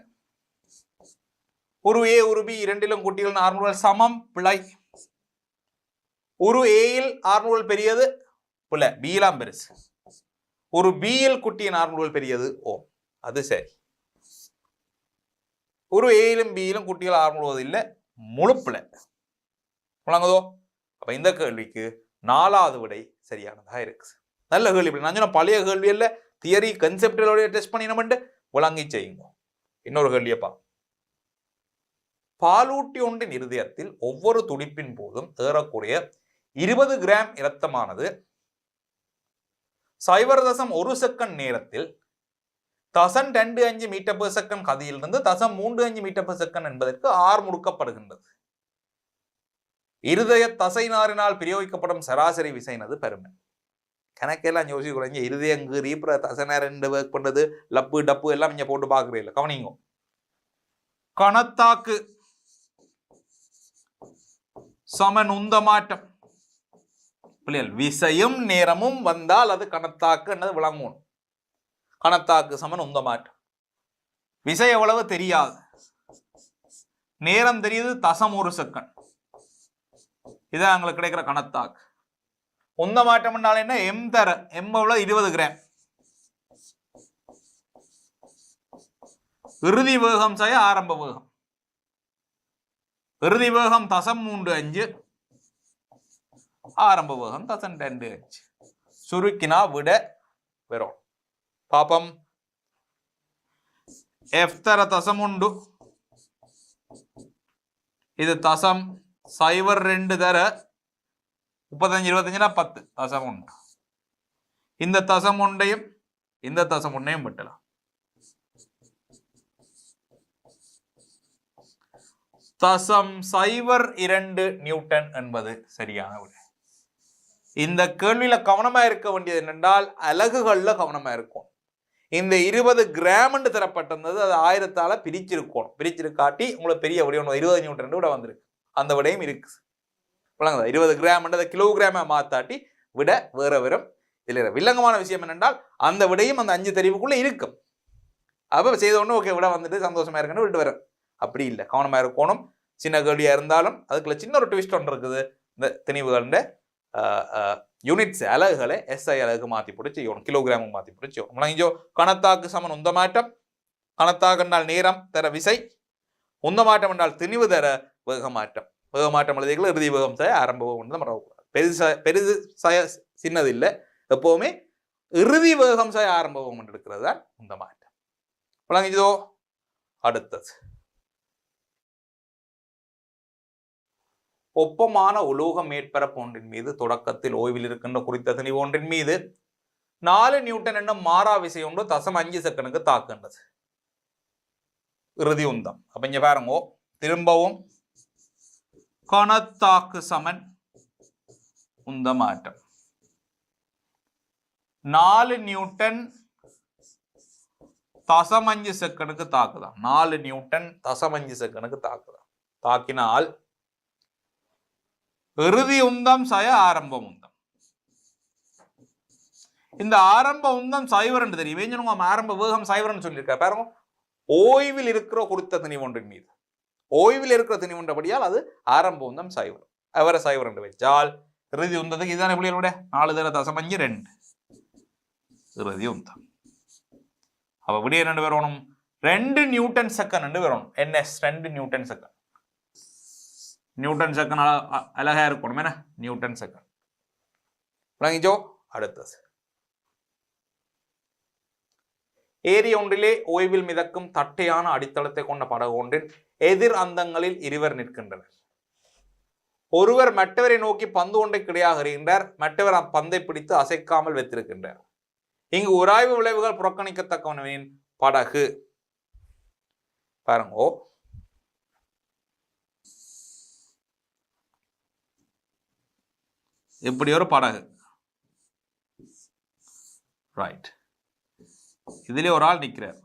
[SPEAKER 1] ஒரு ஏ ஒரு பி இரண்டிலும் குட்டிகள் ஆர்முடுகள் சமம் பிழை ஒரு ஏயில் ஆர்முடுகள் பெரியது பிழை பிலாம் பெருசு ஒரு பியில் குட்டியின் ஆர்முடுகள் பெரியது ஓ அது சரி ஒரு ஏயிலும் பியிலும் குட்டிகள் ஆர்முடுவது இல்லை முழு பிழை விளங்குதோ அப்ப இந்த கேள்விக்கு 4வது விடை சரியானதா இருக்கு நல்ல கேள்வி நான் சொன்ன பழைய கேள்வி இல்ல தியரி கன்செப்டோட டெஸ்ட் பண்ணினோம்ட்டு விளங்கி செய்யுங்க இன்னொரு கேள்வியப்பா பாலூட்டி ஒன்றின் இருதயத்தில் ஒவ்வொரு துடிப்பின் போதும் ஏறக்குறைய 20 கிராம் இரத்தமானது 0.1 செகண்ட் நேரத்தில் 0.25 மீட்டர் per செகண்ட் கதியிலிருந்து 0.35 மீட்டர் per செகண்ட் என்பதற்கு ஆர் முடுக்கப்படுகின்றது இருதய தசை நாரினால் பிரயோகிக்கப்படும் சராசரி விசைனது பெருமை கணக்கெல்லாம் யோசிக்க குறைஞ்ச இருதயங்கு ரீப்ர தசை நேரம் ஒர்க் பண்றது லப்பு டப்பு எல்லாம் இங்க போட்டு பாக்குறீங்க கவனிங்க கணத்தாக்கு சமன் உந்த மாற்றம் பிள்ளைகள் விசையும் நேரமும் வந்தால் அது கணத்தாக்கு என்னது விளங்கும் கணத்தாக்கு சமன் உந்த மாற்றம் விசை எவ்வளவு தெரியாது நேரம் தெரியுது 0.1 செகண்ட் இதான் எங்களுக்கு கிடைக்கிற கணத்தாக்கு உந்த மாற்றம் என்றால் என்ன எம் தர எம் எவ்வளவு 20 கிராம் இறுதி வேகம் செய்ய ஆரம்ப வேகம் இறுதி வேகம் 0.35 ஆரம்ப வேகம் 0.25 சுருக்கினா விட வரும் பாப்பம் எஃப் தர 0.1 இது 0.02 தர 35 25 10 0.1 இந்த 0.1 இந்த 0.1 விட்டலாம் தசம் 0.2 நியூட்டன் என்பது சரியான விடை இந்த கேள்வியில கவனமா இருக்க வேண்டியது என்னென்றால் அலகுகள்ல கவனமா இருக்கும் இந்த 20 கிராம் என்று தரப்பட்டிருந்தது அது 1000ஆல பிரிச்சிருக்கணும் பிரிச்சிருக்காட்டி உங்களுக்கு பெரிய விடை 20 நியூட்டன் விட வந்திருக்கு அந்த விடையும் இருக்கு விளங்குதா 20 கிராம் என்றதை கிலோகிராமா மாத்தாட்டி விட வேற வரும் இதுல வில்லங்கமான விஷயம் என்னென்றால் அந்த விடையும் அந்த 5 தெரிவுக்குள்ள இருக்கும் அப்ப செய்த உடனே ஓகே விட வந்துட்டு சந்தோஷமா இருக்குன்னு விட்டு வரும் அப்படி இல்லை கவனமா இருக்கணும் சின்ன கேள்வியா இருந்தாலும் அதுக்குள்ள சின்ன ஒரு ட்விஸ்ட் ஒன்று இருக்குது இந்த திணிவுகள யூனிட்ஸ் அலகுகளை SI அலகு மாற்றி போட்டு செய்யணும் கிலோகிராமும் மாற்றி போட்டு செய்யணும் முழங்கிச்சோ கணத்தாக்கு சமன் உந்த மாற்றம் கணத்தாக்கு என்றால் நேரம் தர விசை உந்த மாற்றம் என்றால் திணிவு தர வேகமாற்றம் எழுதிகள் இறுதி வேகம் செய்ய ஆரம்ப வேகம் மறக்கக்கூடாது பெரிது சின்னது இல்லை எப்பவுமே இறுதி வேகம் செய்ய ஆரம்ப வேகம் இருக்கிறது தான் உந்த மாற்றம் முழங்கிச்சோ அடுத்தது ஒப்பமான உலோக மேற்பரப்பு ஒன்றின் மீது தொடக்கத்தில் ஓய்வில் இருக்கின்ற குறித்த திணிவு ஒன்றின் மீது 4 நியூட்டன் என்னும் மாறா விசை ஒன்று 0.5 செகண்டுக்கு தாக்குகின்றது. இறுதி உந்தம். அப்ப இங்க பாருங்க, திரும்பவும் கணத்தாக்கு சமன் உந்தமாற்றம் 4 நியூட்டன் 0.5 செகண்டுக்கு தாக்குதான். 4 நியூட்டன் 0.5 செகண்டுக்கு தாக்குதான். தாக்கினால் இறுதி உந்தம் சய ஆரம்ப உந்தம். இந்த ஆரம்ப உந்தம் சைவர் தெரியும். ஆரம்ப வேகம் சைவர் சொல்லியிருக்க பாருங்க. ஓய்வில் இருக்கிற குறித்த திணிவு ஒன்றின் மீது ஓய்வில் இருக்கிற திணிவு ஒன்றபடியால் அது ஆரம்ப உந்தம் சைவர். அவரை சைவர் என்று வச்சால் இறுதி உந்தத்துக்கு இதுதானே பிள்ளைகளோட 4.5 இறுதி உந்தம். அப்ப விடிய ரெண்டு வரணும் 2 நியூட்டன் செகண்ட் வரணும். NS 2 Newton second. Newton second அழகா இருக்கணும். என்ன நியூட்டன் செகண்ட் விளங்கிச்சோ? அடுத்தது ஏரி ஒன்றிலே ஓய்வில் மிதக்கும் தட்டையான அடித்தளத்தை கொண்ட படகு ஒன்றின் எதிர் அந்தங்களில் இருவர் நிற்கின்றனர். ஒருவர் மற்றவரை நோக்கி பந்து ஒன்றை கிடையாக எறிகின்றார். மற்றவர் பந்தை பிடித்து அசைக்காமல் வைத்திருக்கின்றார். இங்கு உராய்வு விளைவுகள் புறக்கணிக்கத்தக்கவனின் படகு. பாருங்கோ, இப்படி ஒரு படகு. ரைட், இதிலே ஒரு ஆள் நிற்கிறார்.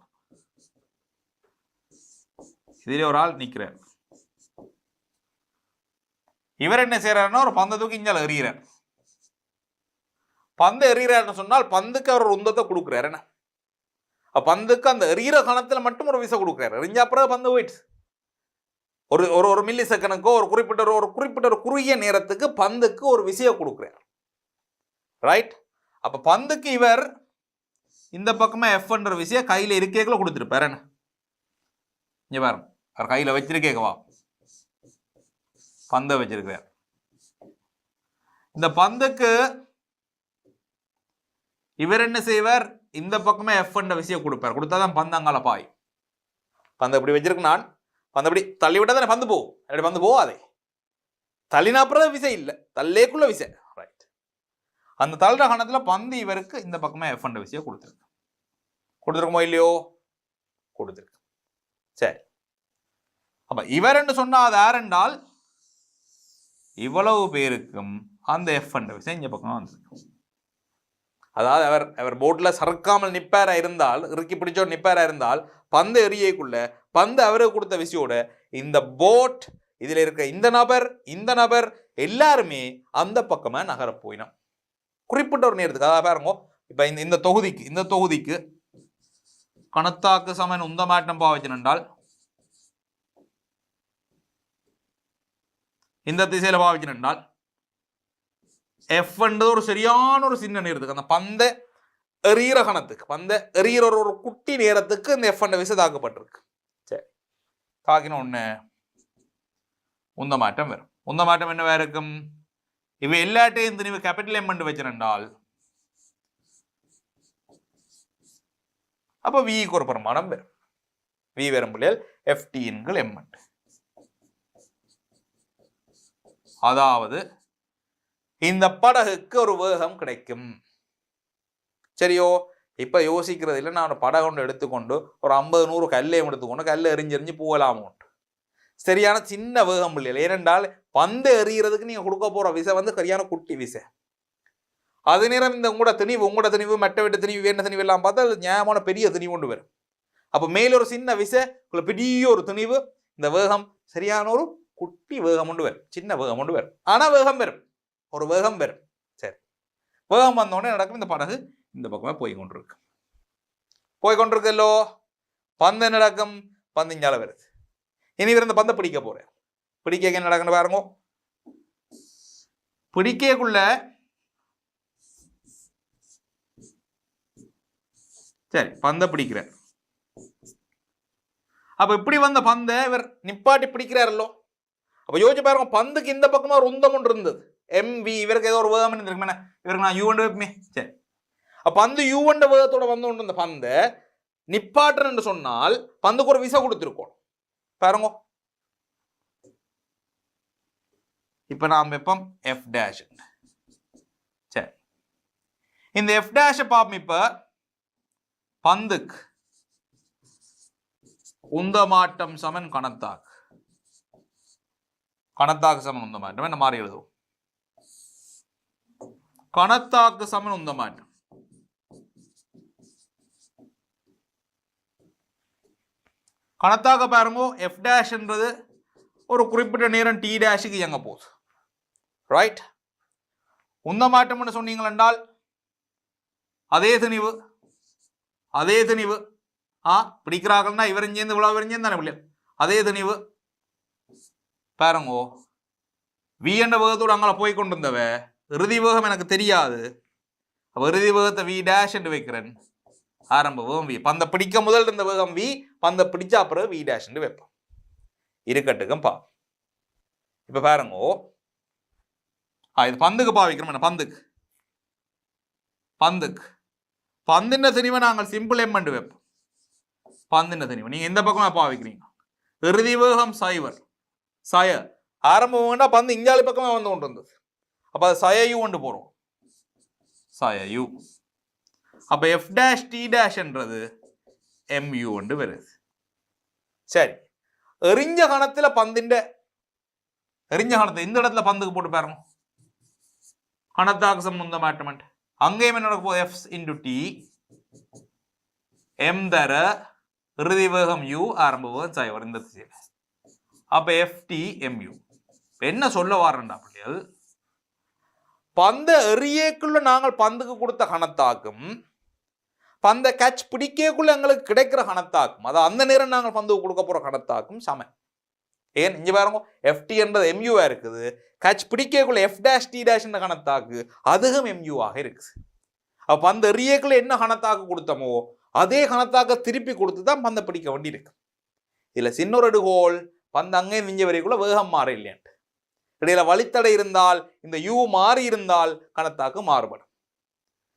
[SPEAKER 1] இவர் என்ன செய்யறாருன்னா ஒரு பந்தை தூக்கி இஞ்சால எறிகிறார். பந்து எறிகிறார்னு சொன்னால் பந்துக்கு அவர் ஒரு உந்தத்தை கொடுக்குறாரு. என்ன பந்துக்கு அந்த எறிகிற கணத்துல மட்டும் ஒரு விசை கொடுக்குறாரு. எறிஞ்சா பிறகு பந்து போயிட்டு ஒரு மில்லி செகண்டுக்கோ ஒரு குறிப்பிட்ட ஒரு குறுகிய நேரத்துக்கு பந்துக்கு ஒரு விசையை கொடுக்குறார். ரைட், அப்ப பந்துக்கு இவர் இந்த பக்கமா எஃப்ன்ற விசைய கையில இருக்கேக்குள்ள கொடுத்துருப்பாரு. என்ன இங்க பாருங்க, அவர் கையில வச்சிருக்கேக்கவா பந்தை வச்சிருக்கிறார். இந்த பந்துக்கு இவர் என்ன செய்வார்? இந்த பக்கமே எஃப்ன்ற விசையை கொடுப்பார். கொடுத்தாதான் பந்து அங்கால பாய். பந்தை இப்படி வச்சிருக்கு. நான் பந்து அப்படி தள்ளி விட்டா தானே பந்து போகும். அப்படி பந்து போகாதே. தள்ளினாப்புற விசை இல்லை, தல்லேக்குள்ள விசை. ரைட், அந்த தள்ளுற கணத்துல பந்து இவருக்கு இந்த பக்கமே எஃப்ன்ற விசையை கொடுத்துருக்குமோ இல்லையோ? கொடுத்துருக்கு. சரி, அப்ப இவர் என்று சொன்னா அது யார் என்றால் இவ்வளவு பேருக்கும் அந்த எஃப்ன்ற விசை இந்த பக்கம் வந்துருக்கு. அதாவது அவர் போட்ல சறுக்காமல் நிப்பாரா இருந்தால், இறுக்கி பிடிச்சோ நிப்பாரா இருந்தால், பந்து எறியக்குள்ள பந்து அவருக்கு கொடுத்த விசையோட இந்த போட் இதுல இருக்க இந்த நபர் எல்லாருமே அந்த பக்கமா நகர போயினோம் குறிப்பிட்ட ஒரு நேரத்துக்கு. அதாவது பாருங்க, இப்ப இந்த தொகுதிக்கு கணத்தாக்கு சமன் உந்தமாட்டம் பாவிச்சனென்றால் இந்த திசையில பாவிச்சனென்றால் எஃப் என்றது ஒரு சரியான ஒரு சின்ன நேரத்துக்கு, அந்த பந்தை எறிகிற கணத்துக்கு, பந்தை எறிகிற ஒரு குட்டி நேரத்துக்கு இந்த எஃப் என்ற விசை தாக்கப்பட்டிருக்கு. சரி, தாக்கின ஒண்ணு உந்தமாட்டம் வரும். உந்தமாட்டம் என்னவா இருக்கும்? இவை எல்லாட்டையும் திணிவு கேபிட்டல் எம் என்று வச்சிருந்தால் அப்ப விக்கு ஒரு பிரமாணம் வரும். வி வரும் பிள்ளைகள் எஃப்டின்கள் எம். அதாவது இந்த படகுக்கு ஒரு வேகம் கிடைக்கும். சரியோ? இப்ப யோசிக்கிறது இல்லை. நான் படகு ஒன்று எடுத்துக்கொண்டு ஒரு 50-100 கல்லையும் எடுத்துக்கொண்டு கல்லை எரிஞ்செறிஞ்சு போகலாமோ. சரியான சின்ன வேகம் இல்லையா? ஏனென்றால் பந்து எறிகிறதுக்கு நீங்க கொடுக்க போற விசை சரியான குட்டி விசை. அது நேரம் இந்த உங்களோட திணிவு மற்ற விட்ட திணிவு வேண்ட திணிவு எல்லாம் பார்த்தா அது நியாயமான பெரிய திணிவு கொண்டு வரும். அப்ப மேல ஒரு சின்ன விசை, பெரிய ஒரு திணிவு, இந்த வேகம் சரியான ஒரு குட்டி வேகம் கொண்டு வரும், சின்ன வேகம் கொண்டு வரும். ஆனா வேகம் வரும், ஒரு வேகம் வரும். சரி, வேகம் வந்தோடனே நடக்கும். இந்த படகு இந்த பக்கமே போய்கொண்டிருக்கல்லோ. பந்து நடக்கும், பந்து இங்கால வருது. இனி இந்த பந்தை பிடிக்க போறேன். பிடிக்க என்ன நடக்குன்னு பாருங்க. பிடிக்கக்குள்ள சரி பந்தை பிடிக்கிறார். அப்ப இப்படி வந்த பந்தை இவர் நிப்பாட்டி பிடிக்கிறாரல்லோ. அப்ப யோசிச்சு பாருங்க, பந்துக்கு இந்த பக்கமா ஒரு உந்தம் ஒன்று இருந்தது, எம்வி. இவருக்கு ஏதோ ஒரு வேகம் இருந்திருக்கு. இவருக்கு நான் யூ வைப்பமே. சரி, அப்ப பந்து யூவண்ட வேகத்தோட வந்து கொண்டு இந்த பந்தை நிப்பாட்டுன்னு சொன்னால் பந்துக்கு ஒரு விசை கொடுத்திருக்கோம். பாருங்க, இப்போ நாம் வைப்போம் எஃப் டேஷ். சரி, இந்த எஃப் டேஷை பார்ப்போம். இப்போ பந்துக்கு உந்தமாட்டம் சமன் கணத்தாக்கு. கணத்தாக்கு சமன் உந்தமாட்டம் என்ன மாறி எழுதுவோம்? கணத்தாக்கு சமன் உந்தமாட்டம். கணத்தாக்க பாருங்க, எஃப் டேஷ்ன்றது ஒரு குறிப்பிட்ட நேரம் டி டேஷுக்கு இயங்க போகுது. ரைட்? உந்தமாட்டம்னு சொன்னீங்கள் என்றால் அதே திணிவு பிடிக்கிறாங்கன்னா இவரும் சேர்ந்து இவ்வளவு சேர்ந்து தானே பிள்ளைகள், அதே திணிவு பாருங்கோ. வி என்ற வேகத்தோடு அங்கே போய் கொண்டு இருந்தவ இறுதி வேகம் எனக்கு தெரியாது. அப்போ இறுதி வேகத்தை வி டேஷ் என்று வைக்கிறேன். ஆரம்ப வேகம் வி, பந்தை பிடிக்க முதல் இருந்த வேகம் வி, பந்தை பிடிச்சா அப்புறம் வி டேஷ் என்று வைப்போம். இருக்கட்டுக்கும் பா. இப்ப பாருங்கோ, இது பந்துக்கு பாவிக்கிறோம். என்ன பந்துக்கு பந்தின திணிவை நாங்கள் சிம்பிள் எம் என்று வைப்போம். பந்தின திணிவு நீங்க எந்த பக்கமா பாவிக்கிறீங்க? இறுதி வேகம் சைவர் சய, ஆரம்பம் வேண்டா பந்து இஞ்சாலி பக்கமா வந்து கொண்டு வந்தது. அப்ப அது சயு கொண்டு போறோம், சயு. அப்ப எஃப் டேஷ் டி டேஷ் என்றது எம்யூ என்று வருது. சரி, எரிஞ்ச கணத்துல பந்தின் எரிஞ்ச கணத்தை இந்த இடத்துல பந்துக்கு போட்டு பாருங்க. கணத்தாக்கு சமன் உந்தமாட்டம். அங்கேயும் என்ன நடக்க போகுது? எஃப் இன்டு டி, எம் தர இறுதி வேகம் யூ, ஆரம்ப வேகம் சைவர் இந்த திசையில். அப்ப எஃப் டி எம் யூ. என்ன சொல்ல வாரண்டா பிள்ளைகள்? பந்த எறியக்குள்ள நாங்கள் பந்துக்கு கொடுத்த கணத்தாக்கும் பந்த கேட்ச் பிடிக்கக்குள்ள எங்களுக்கு கிடைக்கிற கணத்தாக்கும், அதாவது அந்த நேரம் நாங்கள் பந்துக்கு கொடுக்க போற கணத்தாக்கும் சமன். ஏன் இங்க பாருங்க, எஃப்டி என்பது எம்யூவா இருக்குது, கேட்ச் பிடிக்கக்குள்ள எஃப் டேஷ் டி டேஷ் என்ற கணத்தாக்கு அதுவும் எம்யூவாக இருக்குது. அப்ப பந்த எறியக்குள்ள என்ன கணத்தாக்கு கொடுத்தமோ அதே கணத்தாக்க திருப்பி கொடுத்து தான் பந்தை பிடிக்க வேண்டி இருக்கு. இதுல சின்னொரு கோல், பந்து அங்கே மிஞ்ச வரைக்குள்ள வேகம் மாற இல்லையான்ட்டு. இடையில வழித்தடை இருந்தால் இந்த யூ மாறி இருந்தால் கணத்தாக்கு மாறுபடும்.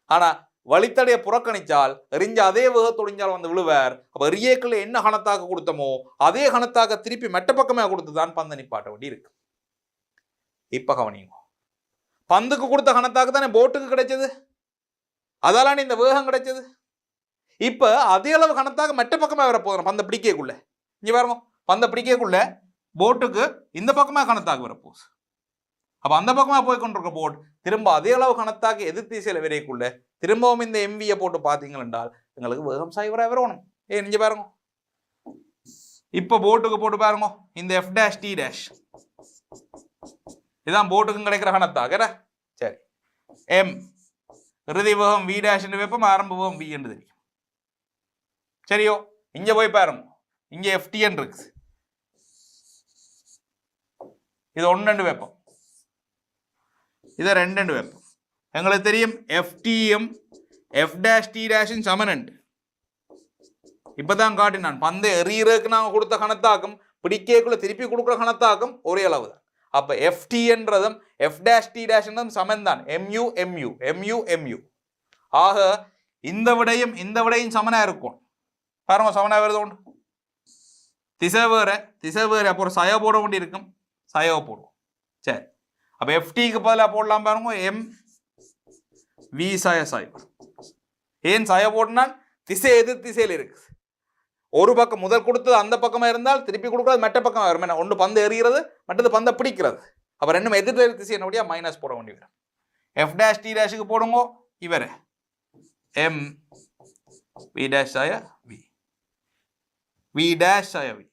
[SPEAKER 1] ஆனா வழித்தடையை புறக்கணிச்சால் எரிஞ்ச அதே வேகத்தொழிஞ்சால் வந்து விழுவார். அப்ப எரியக்குள்ள என்ன கணத்தாக்க கொடுத்தமோ அதே கணத்தாக்க திருப்பி மெட்ட பக்கமே கொடுத்துதான் பந்து நிப்பாட்ட வேண்டி இருக்கு. இப்ப கவனிங்க, பந்துக்கு கொடுத்த கணத்தாக்கு தானே போட்டுக்கு கிடைச்சது, அதாலான இந்த வேகம் கிடைச்சது. இப்ப அதே அளவு கணத்தாக மெட்ட பக்கமே வர போதும் பந்தை பிடிக்கக்குள்ள. இங்க பாருங்க, பந்தை பிடிக்கக்குள்ள போட்டுக்கு இந்த பக்கமா கணத்தாக வரப்போகுது. அப்ப அந்த பக்கமா போய் கொண்டிருக்க போட் திரும்ப அதே அளவு கணத்தாக எதிர் திசையில விரைக்குள்ள திரும்பவும் இந்த எம்வியை போட்டு பாத்தீங்கள் என்றால் எங்களுக்கு வேகம் சைவரா வரணும். இங்க பாருங்க, இப்ப போட்டுக்கு போட்டு பாருங்க, இந்த எஃப் டேஷ் டி டேஷ் இதான் போட்டுக்கும் கிடைக்கிற கணத்தாக. சரி, எம் இறுதி வேகம் வி டேஷ் என்று வைப்போம், ஆரம்ப வேகம் வி என்று தெரியும். சரியோ, இங்க போய் பாருங்க, இங்க எஃப்டிஎன் இருக்கு, இது 1 வைப்போம், இதை 2 வைப்போம். எங்களுக்கு தெரியும் எஃப்டிஎம் எஃப் டேஷ் டி டேஷின் சமன். இப்பதான் காட்டினான் பந்தை எறியறதுக்கு நாங்கள் கொடுத்த கணத்தாக்கும் பிடிக்கக்குள்ள திருப்பி கொடுக்குற கணத்தாக்கும் ஒரே அளவு தான். அப்ப எஃப்டி என்றதும் எஃப் டேஷ் டி டேஷ் சமன் தான், எம்யூ எம்யூ எம்யூ எம்யூ. ஆக இந்த விடையும் சமனா இருக்கும். பாருங்க, சமனா வருது ஒன்று, திசை வேற அப்புறம் சய போட வேண்டி இருக்கும், சயவை போடுவோம். சரி, அப்ப எஃப்டிக்கு பதிலாக போடலாம் பாருங்க, எம் வி சய சைவர். ஏன் சய போடனால் திசை எதிர் திசையில் இருக்கு. ஒரு பக்கம் முதல் கொடுத்தது அந்த பக்கமா இருந்தால் திருப்பி கொடுக்கறது மெட்ட பக்கம் வரும். ஒன்று பந்து எறிகிறது, மற்றது பந்தை பிடிக்கிறது. அப்ப ரெண்டும் எதிர் திசை என்னுடைய மைனஸ் போட வேண்டி வரும். எஃப் டேஷ் டி டேஷுக்கு போடுங்க இவரு எம் வி டேஷ் சய வி, வி டேஷ் சய வி.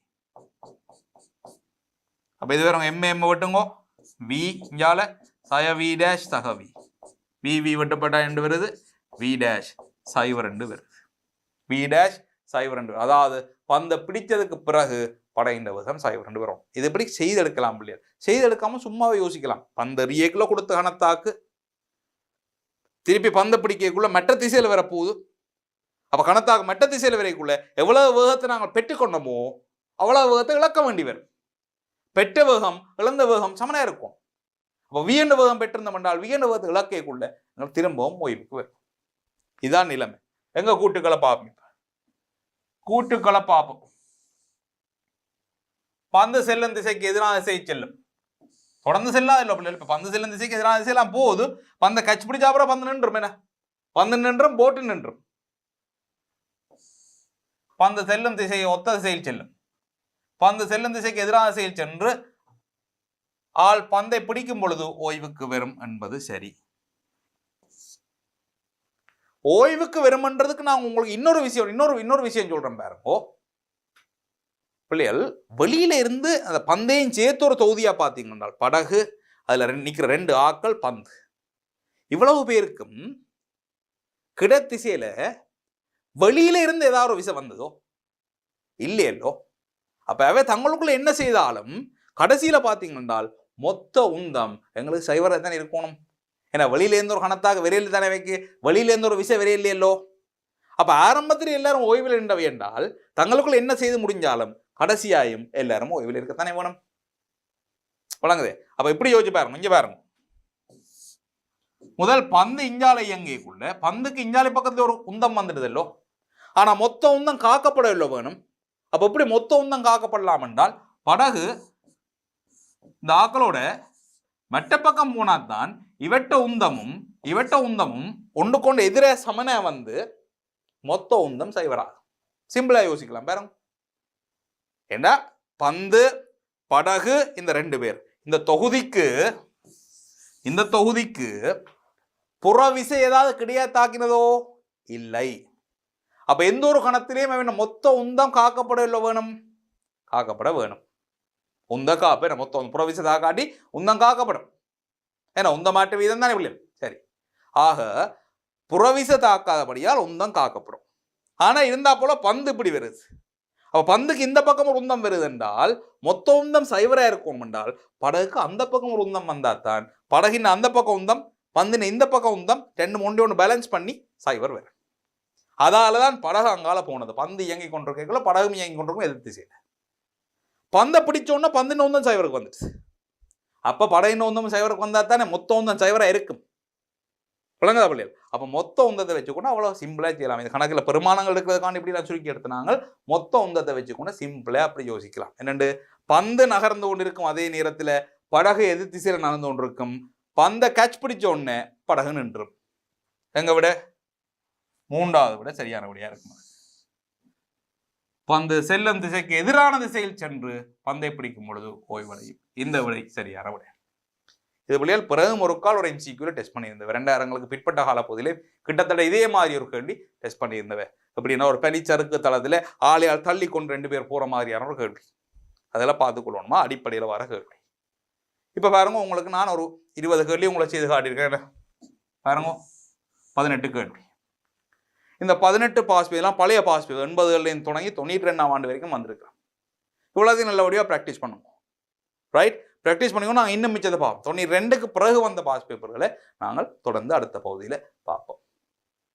[SPEAKER 1] அப்ப இது வரும் எம் எம் வெட்டுங்க, வி இங்கால சய வி டேஷ் சக வி, வி வி வெட்டப்பட்டா என்று வருது, வி டேஷ் சைவர் என்று வருது, வி டேஷ் சைவர் என்று. அதாவது பந்தை பிடிச்சதுக்கு பிறகு படையின்ற விதம் சைவர் என்று வரும். இது எப்படி செய்தெடுக்கலாம் பிள்ளைகள்? செய்தெடுக்காம சும்மாவே யோசிக்கலாம். பந்து எறியக்குள்ள கொடுத்த கணத்தாக்கு திருப்பி பந்தை பிடிக்கக்குள்ள மெட்ட திசையில் வரப்போகுது. அப்ப கணத்தாக்கு மெட்ட திசையில் வரைக்குள்ள எவ்வளவு வேகத்தை நாங்கள் பெற்றுக்கொண்டோமோ அவ்வளவு வேகத்தை இழக்க வேண்டி வரும். பெற்ற வேகம் இழந்த வேகம் சமனா இருக்கும். அப்ப வியண்ட வேகம் பெற்றிருந்தோம் என்றால் வியண்ட வேகத்தை இழக்கக்குள்ள திரும்பவும் ஓய்வுக்கு வரும். இதுதான் நிலைமை. எங்க கூட்டுக்களை பார்ப்போம், கூட்டுக்களை பார்ப்போம். பந்து செல்லும் திசைக்கு எதிரான திசை செல்லும். தொடர்ந்து செல்லாது இல்லை பிள்ளைகள். இப்போ பந்து செல்லும் திசைக்கு எதிரான திசையெல்லாம் போகுது, பந்தை கட்சி பிடிச்சா அப்புறம் பந்து நின்றும். என்ன பந்து நின்றும், போட்டு நின்றும். பந்து செல்லும் திசையை ஒத்த திசையில் செல்லும். பந்து செல்லும் திசைக்கு எதிரான திசையில் சென்று ஆள் பந்தை பிடிக்கும் பொழுது ஓய்வுக்கு வரும் என்பது சரி. ஓய்வுக்கு வரும்ன்றதுக்கு நான் உங்களுக்கு இன்னொரு விஷயம் சொல்றேன் பாருங்க. பிள்ளைகள் வெளியில இருந்து அந்த பந்தையும் சேர்த்து ஒரு தொகுதியா பார்த்தீங்கன்னா படகு, அதுல நிக்கிற 2 ஆட்கள், பந்து, இவ்வளவு பேருக்கும் கிடைத்திசையில வெளியில இருந்து ஏதாவது ஒரு விசை வந்ததோ இல்லையல்லோ. அப்ப அவை தங்களுக்குள்ள என்ன செய்தாலும் கடைசியில பார்த்தீங்கன்னா மொத்த உந்தம் எங்களுக்கு சைவரை தானே இருக்கணும். ஏன்னா வெளியில இருந்து ஒரு கணத்தாக விரையில் தானே வைக்க, வெளியில இருந்து ஒரு விசை விரையில் இல்லையல்லோ. அப்ப ஆரம்பத்தில் எல்லாரும் ஓய்வில் நின்றவை என்றால் தங்களுக்குள்ள என்ன செய்து முடிஞ்சாலும் கடைசியாயும் எல்லாரும் ஓய்வில் இருக்கத்தானே வேணும். வழங்குதே. அப்ப இப்படி யோசிச்சு பாருங்க. இங்க பாருங்க, முதல் பந்து இஞ்சாலை இயங்கிக்குள்ள பந்துக்கு இஞ்சாலை பக்கத்துல ஒரு உந்தம் வந்துடுதல்லோ. ஆனா மொத்த உந்தம் காக்கப்படவில்லை வேணும். அப்ப எப்படி மொத்த உந்தம் காக்கப்படலாம் என்றால் படகு இந்த ஆக்களோட மற்ற பக்கம் போனாத்தான் இவட்ட உந்தமும் ஒன்று கொண்டு எதிரே சமன வந்து மொத்த உந்தம் சைவராகும். சிம்பிளா யோசிக்கலாம் பாருங்க. ஏண்டா பந்து, படகு, இந்த 2 பேர் இந்த தொகுதிக்கு புற விசை ஏதாவது கிடையாது தாக்கினதோ இல்லை. அப்ப எந்த ஒரு கணத்திலையும் மொத்த உந்தம் காக்கப்படவில்லை வேணும், காக்கப்பட வேணும். உந்த காப்ப மொத்தம் புற விசை தாக்காட்டி உந்தம் காக்கப்படும். ஏன்னா உந்த மாட்டு வீதம் தானே பிள்ளைகள். சரி, ஆக புறவிசை தாக்காதபடியால் உந்தம் காக்கப்படும். ஆனா இருந்தா போல பந்து இப்படி வருது. அப்ப பந்துக்கு இந்த பக்கம் ஒரு உந்தம் வருது என்றால் மொத்த உந்தம் சைவரா இருக்கும் என்றால் படகுக்கு அந்த பக்கம் ஒரு உந்தம் வந்தாத்தான் படகின் அந்த பக்கம் உந்தம், பந்தின் இந்த பக்கம் உந்தம், 2 ஒன்று பேலன்ஸ் பண்ணி சைவர் வரும். அதாலதான் படகு அங்கால போனது. பந்து இயங்கி கொண்டிருக்கல, படகும் இயங்கி கொண்டிருக்கும் எதிர்த்து செய்யல. பந்தை பிடிச்சோன்னா பந்தின் உந்தம் சைவருக்கு வந்துடுச்சு. அப்ப படகின் உந்தம் சைவருக்கு வந்தா தானே மொத்த உந்தம் சைவரா இருக்கும். விளங்குதா பிள்ளைகள்? அப்ப மொத்த உந்தத்தை வச்சுக்கொண்டு அவ்வளவு சிம்பிளா செய்யலாம். இந்த கணக்குல பெருமானங்கள் இருக்கிறதுக்கான இப்படி நான் சுருக்கி எடுத்தினாங்க. மொத்த உந்தத்தை வச்சுக்கொண்டு சிம்பிளா அப்படி யோசிக்கலாம். என்னண்டு பந்து நகர்ந்து கொண்டிருக்கும் அதே நேரத்துல படகு எதிர் திசையில நடந்து கொண்டிருக்கும். பந்தை கேட்ச் பிடிச்ச உடனே படகு நின்றும். எங்க விட 3வது விட சரியான விடையா இருக்கும். பந்து செல்லும் திசைக்கு எதிரான திசையில் சென்று பந்தை பிடிக்கும் பொழுது ஓய்வடையும். இந்த விடை சரியான விடை. இது பிள்ளைகள் பிறகு ஒரு கால் ஒரு MCQ டெஸ்ட் பண்ணியிருந்தவ. 2000ங்களுக்கு பிற்பட்ட கால பகுதியிலே கிட்டத்தட்ட இதே மாதிரி ஒரு கேள்வி டெஸ்ட் பண்ணியிருந்தவ. எப்படின்னா ஒரு பனிச்சறுக்கு தளத்துல ஆளையால் தள்ளி கொண்டு 2 பேர் போற மாதிரியான ஒரு கேள்வி. அதெல்லாம் பார்த்துக்கொள்ளணுமா, அடிப்படையில் வர கேள்வி. இப்ப பாருங்க, உங்களுக்கு நான் ஒரு 20 கேள்வி உங்களை செய்து காட்டியிருக்கேன். பாருங்க, 18 கேள்வி. இந்த 18 பாஸ்பேலாம் பழைய பாஸ்பே 80களில் தொடங்கி 92ஆம் ஆண்டு வரைக்கும் வந்திருக்கிறோம். இவ்வளோதையும் நல்லபடியாக ப்ராக்டிஸ் பண்ணுவோம். ரைட், ப்ராக்டிஸ் பண்ணிக்கோ. நாங்கள் இன்னும் மிச்சத்தை பார்ப்போம். 92க்கு பிறகு வந்த பாஸ் பேப்பர்களை நாங்கள் தொடர்ந்து அடுத்த பகுதியில் பார்ப்போம்.